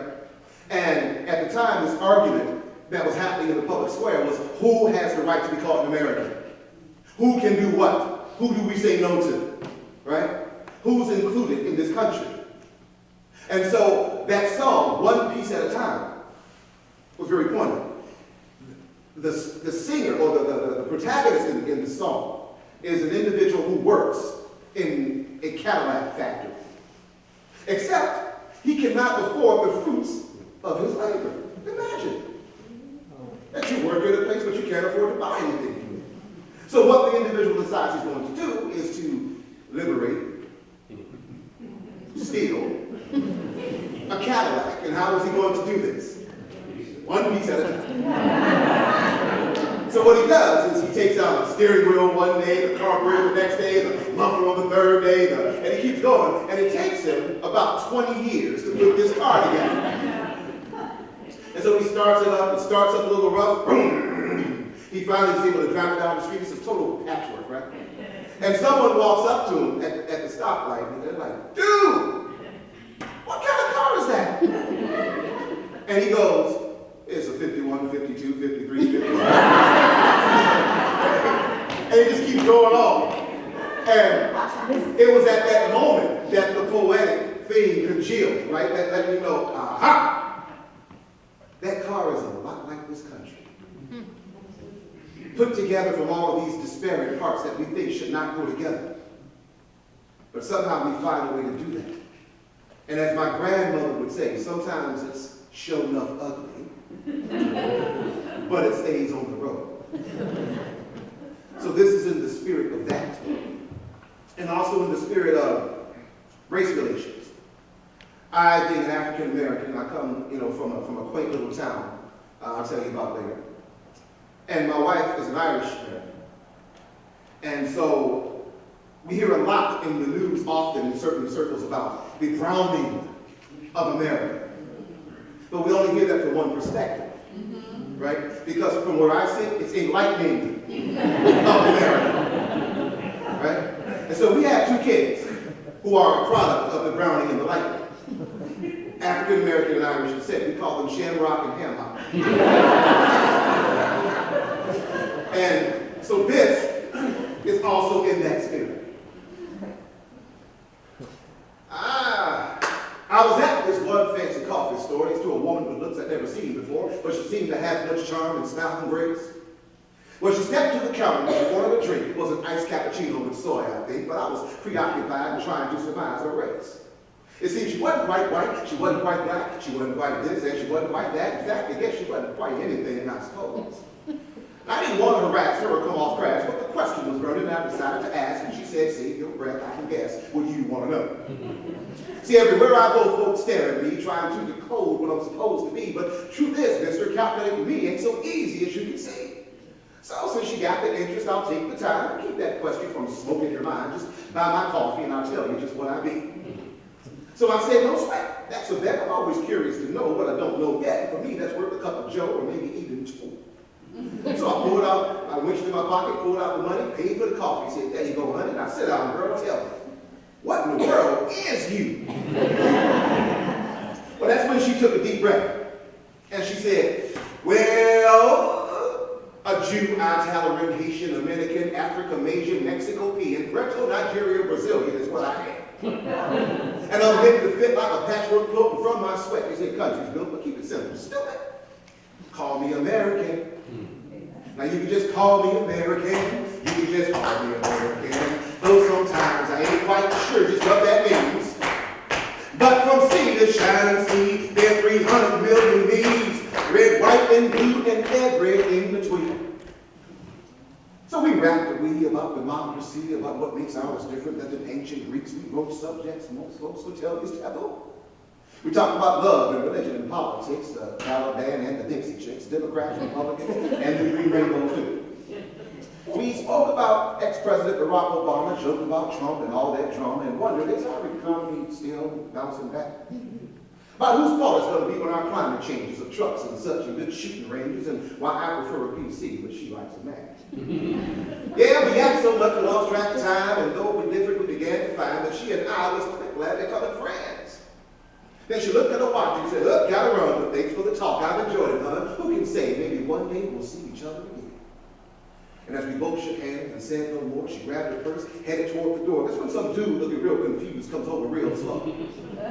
And at the time, this argument that was happening in the public square was who has the right to be called an American? Who can do what? Who do we say no to, right? Who's included in this country? And so that song, One Piece at a Time, was very poignant. The singer, or the protagonist in the song, is an individual who works in a Cadillac factory. Except he cannot afford the fruits of his labor. Imagine that you work at a place but you can't afford to buy anything from it. So what the individual decides he's going to do is to liberate, steal a Cadillac. And how is he going to do this? One piece at a time. So what he does is he takes out the steering wheel one day, the carburetor the next day, the muffler on the third day, and he keeps going. And it takes him about 20 years to put this car together. And so he starts it up a little rough. He finally is able to drive it down the street. It's a total patchwork, right? And someone walks up to him at the stoplight, and they're like, "Dude, what kind of car is that?" And he goes, "It's a 51, 52, 53, 54. And he just keeps going on. And it was at that moment that the poetic thing congealed, right? That let me know, aha! That car is a lot like this country. Put together from all of these disparate parts that we think should not go together. But somehow we find a way to do that. And as my grandmother would say, sometimes it's sure enough ugly, but it stays on the road. So this is in the spirit of that. And also in the spirit of race relations. I, being an African American, I come, from a quaint little town. I'll tell you about later. And my wife is an Irish American. And so we hear a lot in the news often in certain circles about the browning of America. But we only hear that from one perspective. right? Because from where I sit, it's enlightening of America, right? And so we have two kids who are a product of the Browning and the lightning. African American and Irish descent. We call them Shamrock and Hamhock. And so this is also in that spirit. I was at this one fancy coffee store next to a woman with looks I'd never seen before, but she seemed to have much charm and style and grace. When she stepped to the counter and she ordered a drink, it was an iced cappuccino with soy, I think, but I was preoccupied and trying to surmise her race. It seemed she wasn't quite white, she wasn't quite black, she wasn't quite this, and she wasn't quite that. In fact, I guess she wasn't quite anything, I suppose. I didn't want to harass her or come off crass, but the question was burning, and I decided to ask, and she said, "Save your breath, I can guess what you want to know." See, everywhere I go, folks stare at me, trying to decode what I'm supposed to be, but truth is, mister, calculating me ain't so easy as you can see. So, since you got the interest, I'll take the time to keep that question from smoking your mind. Just buy my coffee and I'll tell you just what I mean. So I said, no sweat. That's a bet. I'm always curious to know what I don't know yet. For me, that's worth a cup of Joe or maybe even two. So I pulled out, I reached in my pocket, pulled out the money, paid for the coffee. Said, "There you go, honey." Now sit down, girl, tell me, what in the world is you? Well, that's when she took a deep breath. And she said, "Well, a Jew, Italian, Haitian, American, Africa, Asian, Mexico, Peon, Puerto, Nigeria, Brazilian is what I am. And I'm making to fit like a patchwork quilt, and from my sweat, they say country's built, but keep it simple. Stupid. Call me American. Now you can just call me American. You can just call me American. Though sometimes I ain't quite sure just what that means. But from sea to shining sea, there are 300 million me's. Red, white, and blue, and every in between. So we rapped a wee about democracy, about what makes ours different than the ancient Greeks. We wrote subjects most folks would tell you is taboo. We talked about love and religion and politics, the Taliban and the Dixie Chicks, Democrats, Republicans, and the Green Rainbow too. We spoke about ex-President Barack Obama, joked about Trump and all that drama, and wondered, is our economy still bouncing back? About whose fault it's going to be when our climate changes of trucks and such and good shooting ranges, and why I prefer a PC, but she likes a Mac. Yeah, we act so much we lost track of time, and though we differed, we began to find that she and I was quite glad they're becoming friends. Then she looked at her watch and said, "Look, gotta run, but thanks for the talk. I've enjoyed it, honey. Who can say maybe one day we'll see each other again?" And as we both shook hands and said no more, she grabbed her purse, headed toward the door. That's when some dude looking real confused comes over real slow.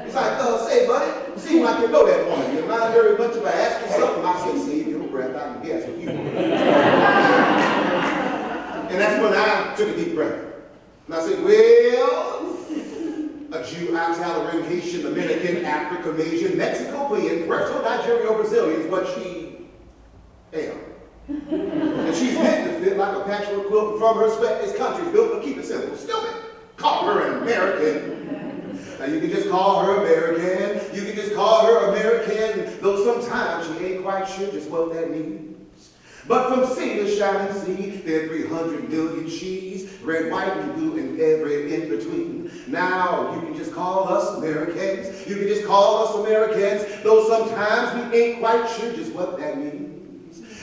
He's like, "Say, buddy, seem like you know that woman. You mind very much if I ask you something?" I said, "Save your breath, I can guess what you want." And that's when I took a deep breath. And I said, "Well, a Jew, Italian, Haitian, American, Africa, Asian, Mexico, Peon, Puerto, Nigeria, Brazilian is what she am. And she's meant to fit like a patchwork quilt, and from her sweat this country's built, but keep it simple. Stupid. Call her an American. Now you can just call her American. You can just call her American, though sometimes she ain't quite sure just what that means. But from sea to shining sea, there are 300 million she's, red, white, and blue, and every in between. Now, you can just call us Americans. You can just call us Americans, though sometimes we ain't quite sure just what that means.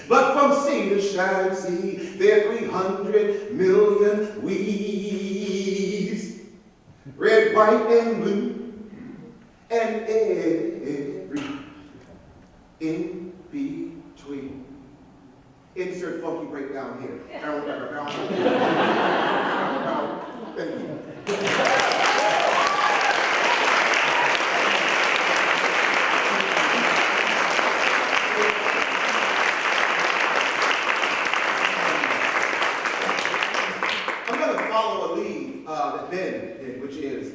But from sea to shining sea, there are 300 million we's, red, white, and blue, and every in between. Insert funky breakdown here. Thank you. I'm going to follow a lead that Ben did, which is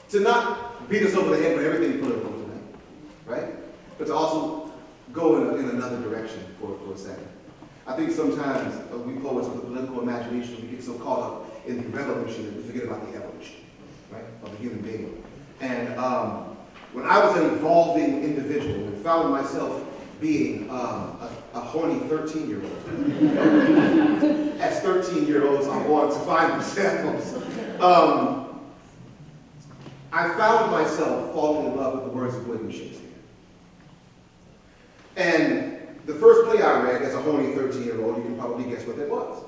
to not beat us over the head with everything political tonight, right? But to also go in another direction for a second. I think sometimes we poets with a political imagination, we get so caught up in the revolution that we forget about the evolution, right, of the human being. And when I was an evolving individual and found myself being a horny 13-year-old, as 13-year-olds are born to find themselves, I found myself falling in love with the words of William Shakespeare. And the first play I read as a horny 13-year-old, you can probably guess what that was.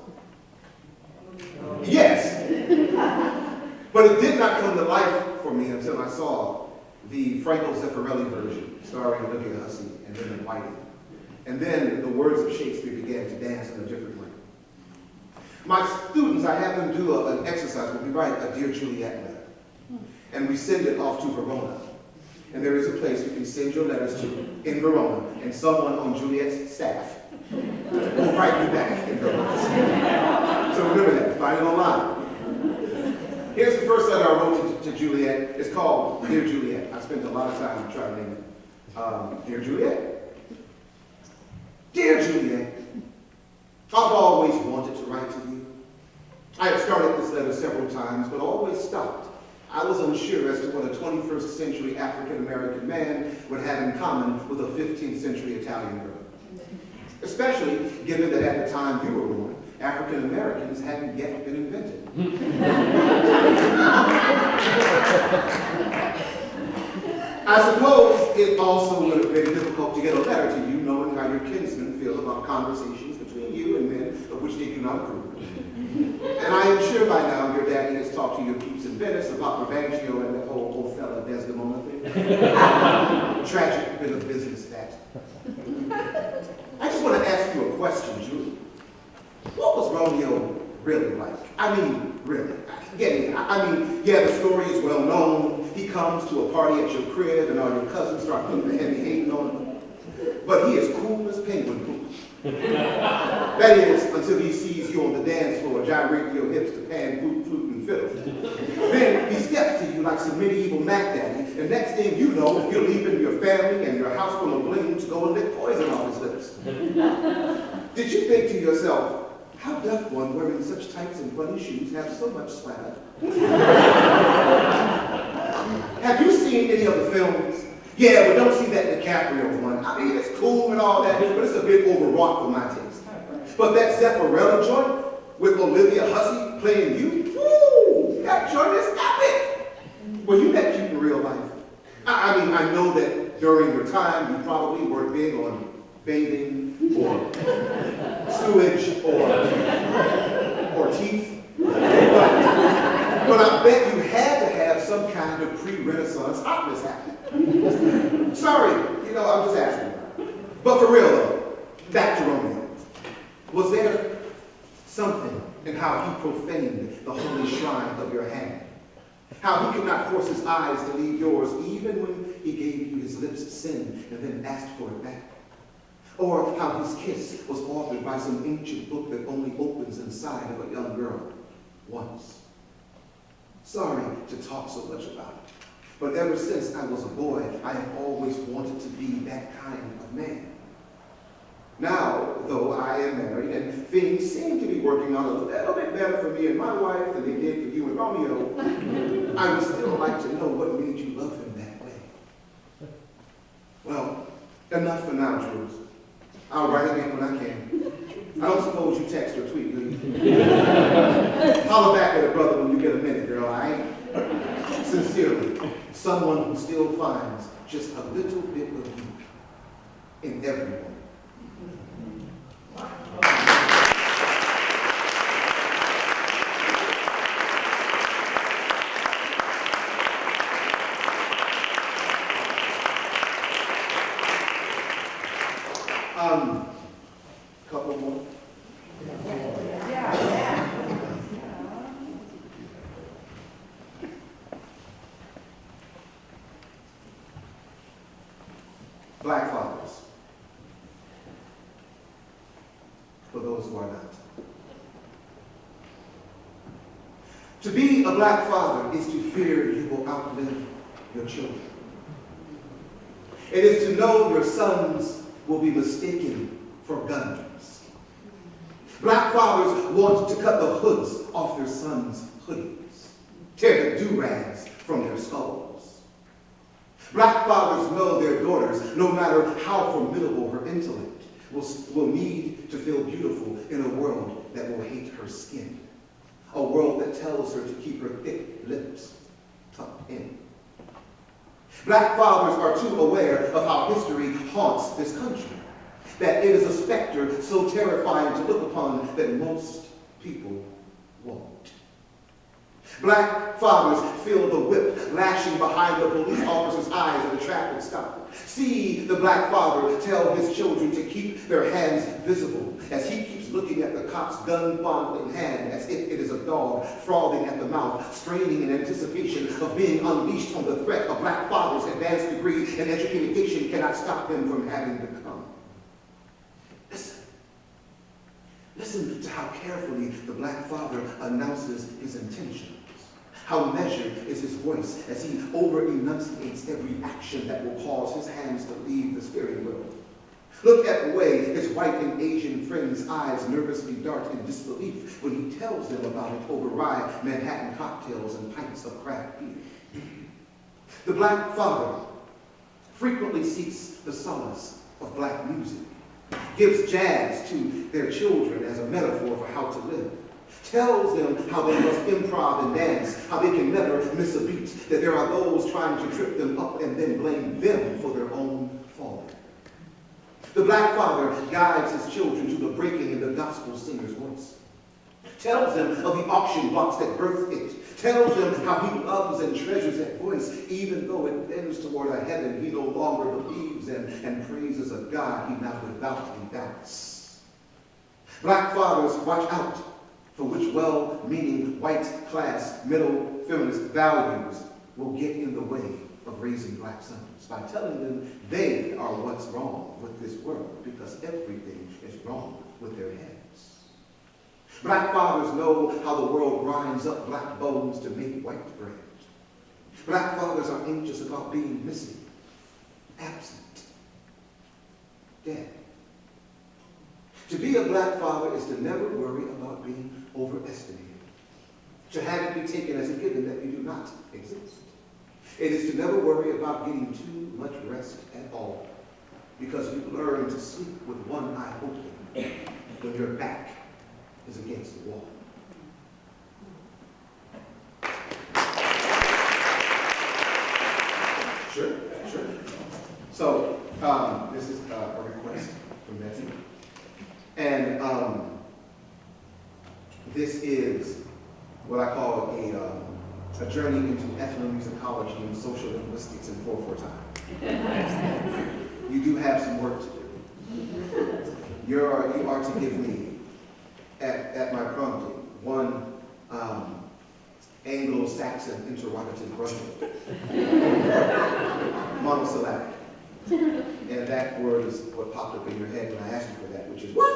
Yes. But it did not come to life for me until I saw the Franco Zeffirelli version, starring Olivia Hussey and Raymond Whiting. And then the words of Shakespeare began to dance in a different way. My students, I have them do an exercise where we write a Dear Juliet letter. And we send it off to Verona. And there is a place you can send your letters to in Verona, and someone on Juliet's staff will write you back in Verona. So remember that, find it online. Here's the first letter I wrote to Juliet. It's called Dear Juliet. I spent a lot of time trying to name it. Dear Juliet. Dear Juliet, I've always wanted to write to you. I have started this letter several times, but always stopped. I was unsure as to what a 21st century African-American man would have in common with a 15th century Italian girl. Especially given that at the time you were born, African-Americans hadn't yet been invented. I suppose it also would have been difficult to get a letter to you knowing how your kinsmen feel about conversations between you and men of which they do not approve. And I am sure by now your daddy has talked to your peeps in Venice about Revangio and that whole Othello Desdemona thing. Tragic bit of business, that. I just want to ask you a question, Julie. What was Romeo really like? I mean, really. Yeah, the story is well known. He comes to a party at your crib and all your cousins start putting the heavy hating on him. But he is cool as penguin poop. That is, until he sees you on the dance floor gyrating your hips to pan, flute, and fiddle. Then he steps to you like some medieval Mac Daddy, and next thing you know, you're leaving your family and your house full of bling to go and lick poison off his lips. Did you think to yourself, how doth one wearing such tights and bunny shoes have so much swagger? Have you seen any of the films? Yeah, but don't see that DiCaprio one. I mean, it's cool and all that, but it's a bit overwrought for my taste. But that Zeffirelli joint with Olivia Hussey playing you, woo, that joint is epic. Well, you met cute in real life. I mean, I know that during your time, you probably were big on bathing or sewage or teeth. But I bet you had to have some kind of pre-Renaissance hotness happening. Sorry, I'm just asking. But for real though, back to Romeo. Was there something in how he profaned the holy shrine of your hand? How he could not force his eyes to leave yours even when he gave you his lips' sin and then asked for it back? Or how his kiss was authored by some ancient book that only opens inside of a young girl once? Sorry to talk so much about it, but ever since I was a boy, I have always wanted to be that kind of man. Now, though I am married and things seem to be working out a little bit better for me and my wife than they did for you and Romeo, I would still like to know what made you love him that way. Well, enough for now, Jules. I'll write again when I can. I don't suppose you text or tweet, do you? Holler back at a brother when you get a minute, girl, all right? Sincerely, someone who still finds just a little bit of you in everyone. Couple more. Black fathers, for those who are not. To be a black father is to fear you will outlive your children. It is to know your sons will be mistaken for guns. Black fathers want to cut the hoods off their sons' hoodies, tear the do-rags from their skulls. Black fathers know their daughters, no matter how formidable her intellect, will need to feel beautiful in a world that will hate her skin, a world that tells her to keep her thick lips tucked in. Black fathers are too aware of how history haunts this country. that it is a specter so terrifying to look upon that most people won't. Black fathers feel the whip lashing behind the police officer's eyes at a traffic stop. See the black father tell his children to keep their hands visible as he keeps looking at the cop's gun-fondling hand as if it is a dog frothing at the mouth, straining in anticipation of being unleashed on the threat. A black father's advanced degree in education cannot stop him from having become. Listen to how carefully the black father announces his intentions. How measured is his voice as he over-enunciates every action that will cause his hands to leave the steering wheel. Look at the way his white and Asian friends' eyes nervously dart in disbelief when he tells them about it over rye Manhattan cocktails and pints of craft beer. The black father frequently seeks the solace of black music, gives jazz to their children as a metaphor for how to live, tells them how they must improv and dance, how they can never miss a beat, that there are those trying to trip them up and then blame them for their own falling. The black father guides his children to the breaking in the gospel singer's voice, tells them of the auction blocks that birthed it, tells them how he loves and treasures that voice, even though it bends toward a heaven he no longer believes in, and praises a God he now devoutly doubts. Black fathers, watch out for which well-meaning, white-class, middle feminist values will get in the way of raising black sons by telling them they are what's wrong with this world because everything is wrong with their heads. Black fathers know how the world grinds up black bones to make white bread. Black fathers are anxious about being missing, absent, dead. To be a black father is to never worry about being overestimated, to have it be taken as a given that you do not exist. It is to never worry about getting too much rest at all, because you learn to sleep with one eye open when your back is against the wall. Sure. So, this is a request from Betsy. And this is what I call a journey into ethnomusicology and social linguistics in 4/4 time. You do have some work to do. You are to give me, at my prompting, one Anglo-Saxon interrogative grundle, monosyllabic. And that word is what popped up in your head when I asked you for that, which is what?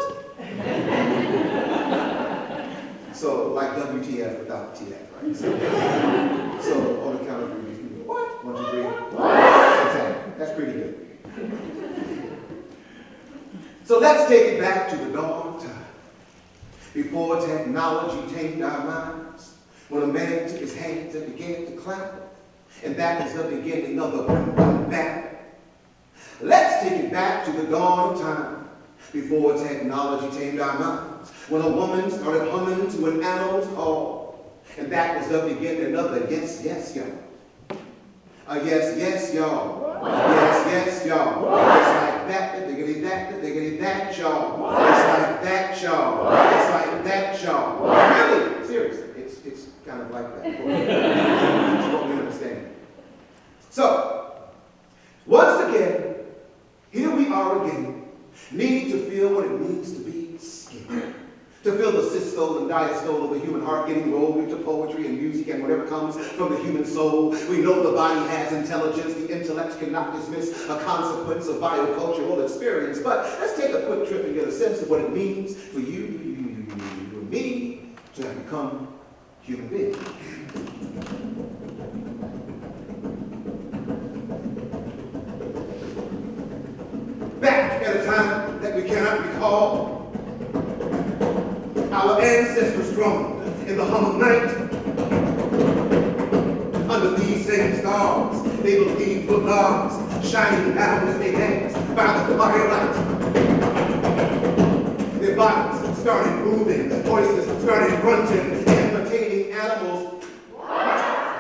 So, like WTF without the TF, right? So on the count of 3, you go, what? 1, 2, 3. What? That's pretty good. So let's take it back to the dawn of time. Before technology tamed our minds, when a man took his hands and began to clap, and that was the beginning of the bam. Let's take it back to the dawn of time, before technology tamed our minds, when a woman started humming to an animal's call, and that was the beginning of the yes, yes, y'all. Yes, yes, y'all. Yes, yes, y'all. It's like that, diggity that, y'all. It's like that, y'all. It's like that, y'all. Really, seriously, it's kind of like that. It's what we understand. So, once again, here we are again, needing to feel what it means to be scared. To feel the systole and diastole of the human heart getting rolled into poetry and music and whatever comes from the human soul. We know the body has intelligence. The intellect cannot dismiss a consequence of biocultural experience. But let's take a quick trip and get a sense of what it means for you and me to have become human beings. Back at a time that we cannot recall, our ancestors droned in the hum of night. Under these same stars, they believed were gods, shining down as they danced by the firelight. Their bodies started moving, voices started grunting, imitating animals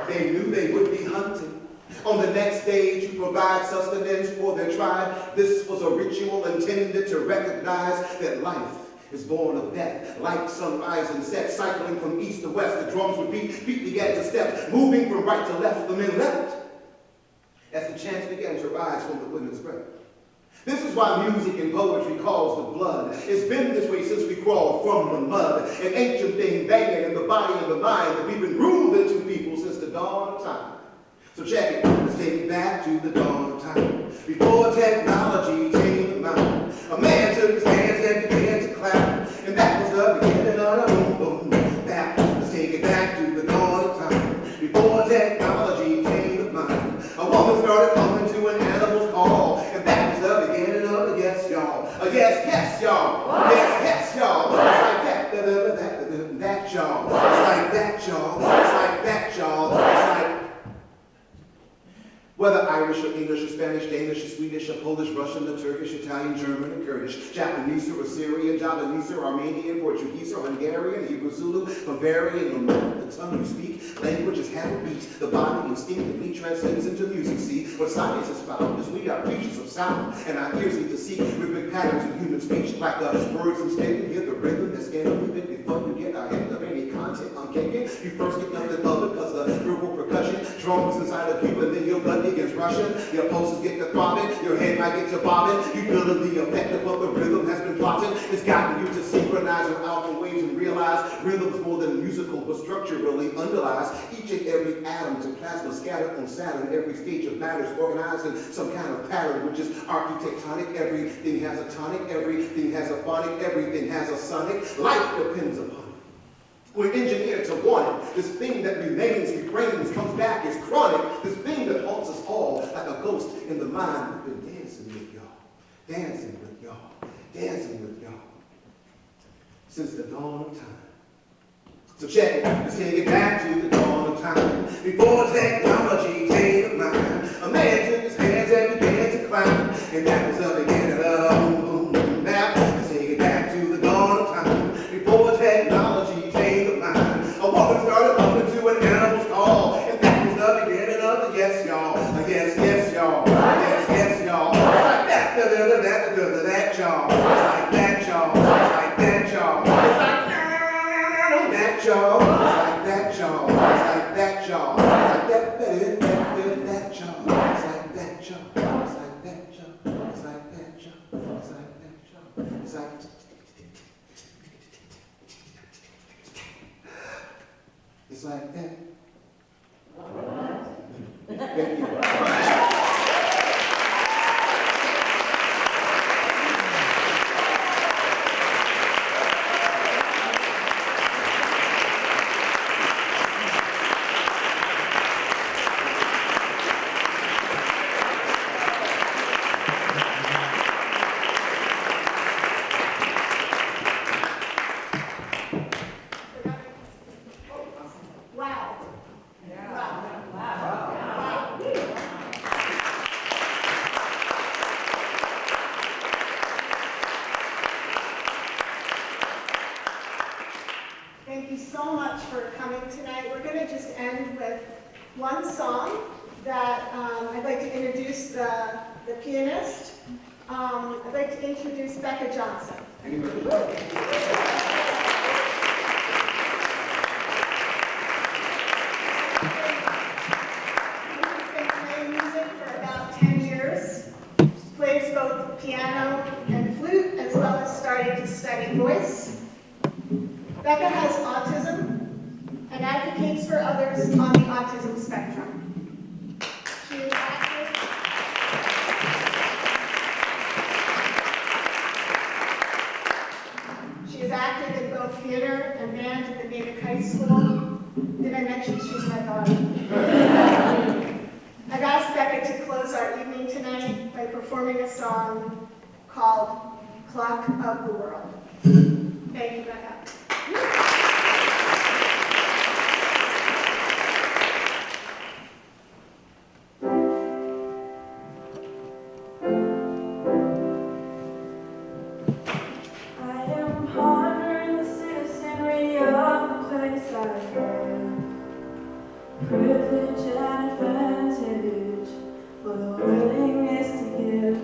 they knew they would be hunting. on the next day to provide sustenance for their tribe. This was a ritual intended to recognize that life is born of death. Like sunrise and set, cycling from east to west, the drums would beat, feet began to step, moving from right to left, the men leapt as the chants began to rise from the women's breath. This is why music and poetry calls the blood. It's been this way since we crawled from the mud, an ancient thing banging in the body and the mind that we've been grooved into people since the dawn of time. So check it, let's take it back to the dawn of time. Before technology tamed the mind, a man took his hands and began to clap, and that was the beginning of the boom boom bap. Let's take it back to the dawn of time. Before technology tamed the mind, a woman started coming to an animal's call, and that was the beginning of the yes y'all. A yes, yes y'all. Yes, yes y'all. It's like that, that y'all. It's like that y'all. It's like that y'all. It's like whether Irish or English or Spanish, Danish or Swedish or Polish, Russian or Turkish, Italian, German or Kurdish, Japanese or Assyrian, Javanese or Armenian, Portuguese or Hungarian, Hebrew, Zulu, Bavarian, no matter the tongue you speak, language is half a beat. The body instinctively transcends into music. See, what science has found is we are creatures of sound, and our ears need to seek rhythmic patterns in human speech, like the words instead. You hear the rhythm that's in them even before you get ahead of any content I'm kicking. You first get nothing other because the verbal percussion drums inside of you, and then your blood begins rushing. Your pulses get to throbbing, your head might get to bobbing. You feeling the effect of what the rhythm has been plotting. It's gotten you to synchronize with alpha waves and realize rhythm's more than musical, but structurally underlies each and every atom to plasma scattered on Saturn. Every stage of matter is organized in some kind of pattern, which is architectonic. Everything has a tonic, everything has a phonic, everything has a sonic. Life depends upon it. We're engineered to want it. This thing that remains, refrains, comes back, is chronic. This thing that haunts us all like a ghost in the mind. We've been dancing with y'all, dancing with y'all, dancing with y'all since the dawn of time. So check it, let's take it back to the dawn of time. Before technology tamed the mind, a man took his hands and began to climb, and that was the beginning of the boom boom bap. Let's take it back to the dawn of time. Before technology tamed the mind, a woman started coming to an animal's call, and that was the beginning of the yes y'all. A yes, yes y'all. Yes, yes y'all. It's like that, that y'all. It's like that y'all. It's like that y'all. It's like that y'all. It's like that y'all. It's like that y'all. It's like that y'all. It's like that y'all. It's like that y'all. It's like that y'all. It's like that y'all. It's like it's like that. Thank you. Wow. Thank you so much for coming tonight. We're going to just end with one song that I'd like to introduce the pianist. I'd like to introduce Becca Johnson. She's been playing music for about 10 years. Plays both piano and flute, as well as starting to study voice. Becca has autism and advocates for others on the autism spectrum. She is active. She is active in both theater and band at the Natick High School. Did I mention she's my daughter? I've asked Becca to close our evening tonight by performing a song called Clock of the World. Thank you, Becca. I am pondering the citizenry of the place I live. Privilege and advantage but a willingness to give.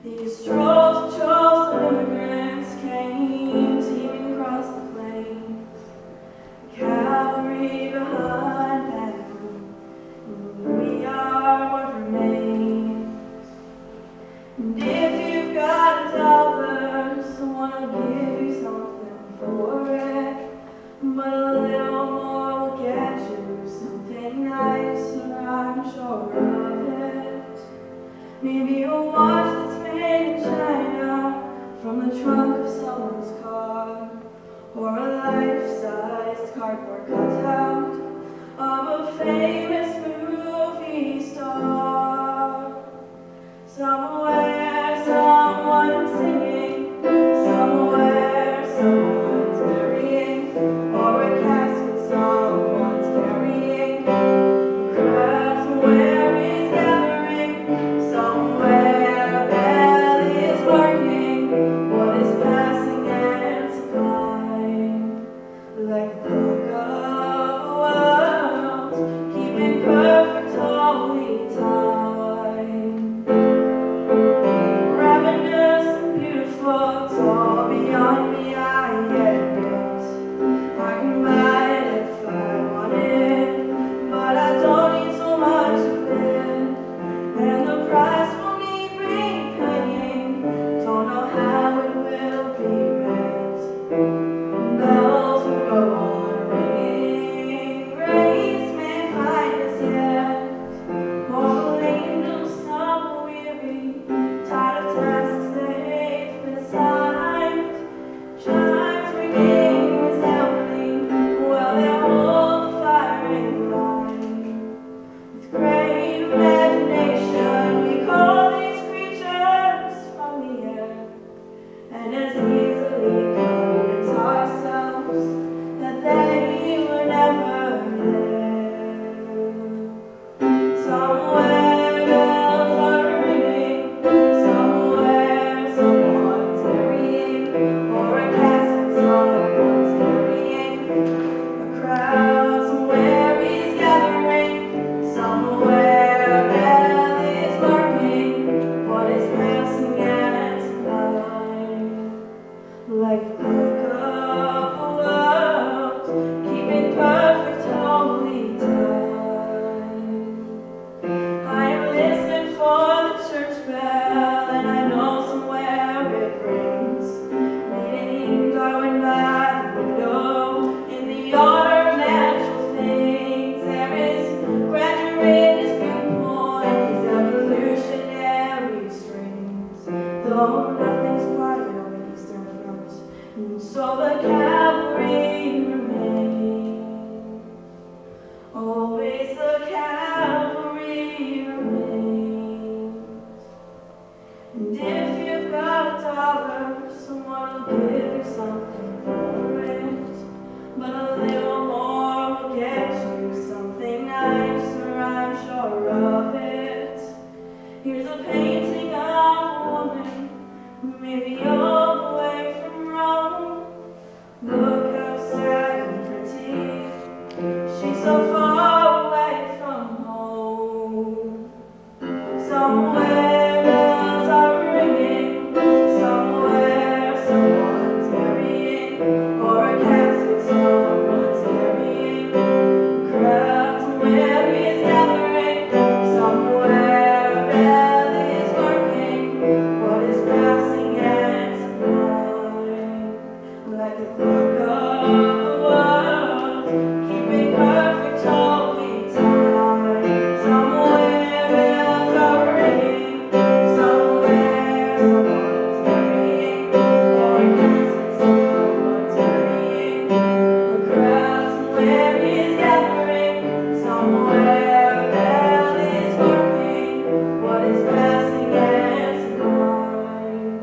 These droves of immigrants came teeming across the plains, cavalry behind them, and we are what remains. And if you've got $1, someone will give you something for it, but a little more will get you something nicer, I'm sure of it. Maybe a watch that's made in China from the trunk of someone's car, or a life-sized cardboard cutout of a famous movie star. Somewhere, someone's singing, somewhere, someone's burying, or a casket someone's carrying. A crowd somewhere is gathering, somewhere a bell is barking. What is passing and supplying, like the clock of a world, keeping perfect holy time. Ravenous and beautiful, it's all beyond me, I admit. I can buy it if I want it, but I don't need so much of it. And the price won't need repaying, don't know how it will be met. Bells will go on ringing, grace may find us yet. All angels stumble weary, tired of tasks they've been assigned. Chimes ringing resounding, while they hold the fire in line. With great imagination, we call these creatures from the air, and as easily convince ourselves that they were never there. Somewhere bells are ringing, somewhere someone's carrying, or a casket someone's carrying. A crowd somewhere is gathering, somewhere a bell is barking. What is passing and supplying, like the clock of the world, keeping perfect holy time. I have listened for the church bell, and I know somewhere it rings, leading Darwin by the window in the order of natural things. There is grandeur in his viewpoint, these evolutionary strings, though nothing's quiet on the eastern front, and so the cavalry remains. Always the cavalry remains. And if you've got $1, someone will give you something for it, but a little more will get you something nicer, I'm sure of it. Here's a painting of a woman, maybe all the way from Rome. Look how sad and pretty, she's so far away from home. Somewhere bells are ringing, somewhere someone's carrying, or a casket someone's carrying. Crowd somewhere is gathering, somewhere a bell is barking. What is passing and supplying, like the clock of the world, keeping perfect holy time. Somewhere bells are ringing, somewhere someone's carrying, or a casket someone's carrying. A crowd somewhere is gathering, somewhere a bell is barking. What is passing and supplying,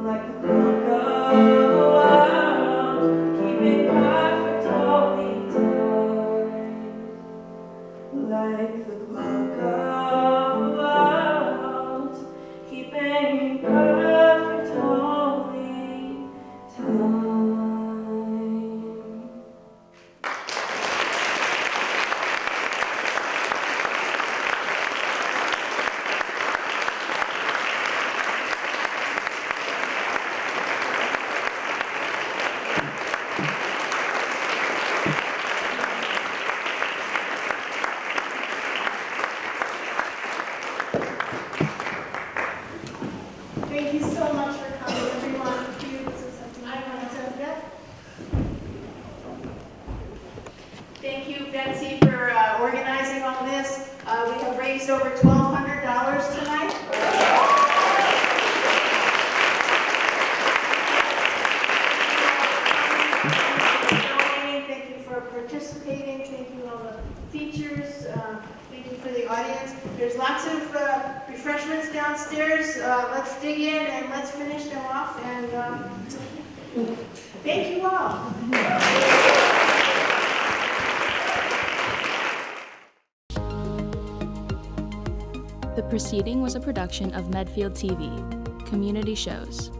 like the clock of the world, keeping perfect holy time. Like the clock of the world, keeping perfect holy time. speakers. Let's dig in and let's finish them off. And thank you all. The proceeding was a production of Medfield TV, Community Shows.